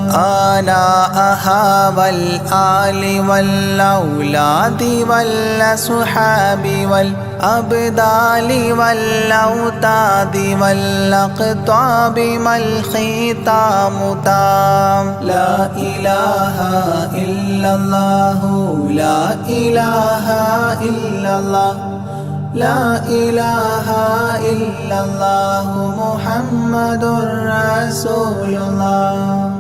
Speaker 3: آناءها والآل والأولاد والأصحاب والأبدال والأوتاد والأقطاب ما الختام تام. لا إله إلا الله لا إله إلا الله لا إله إلا الله محمد رسول الله.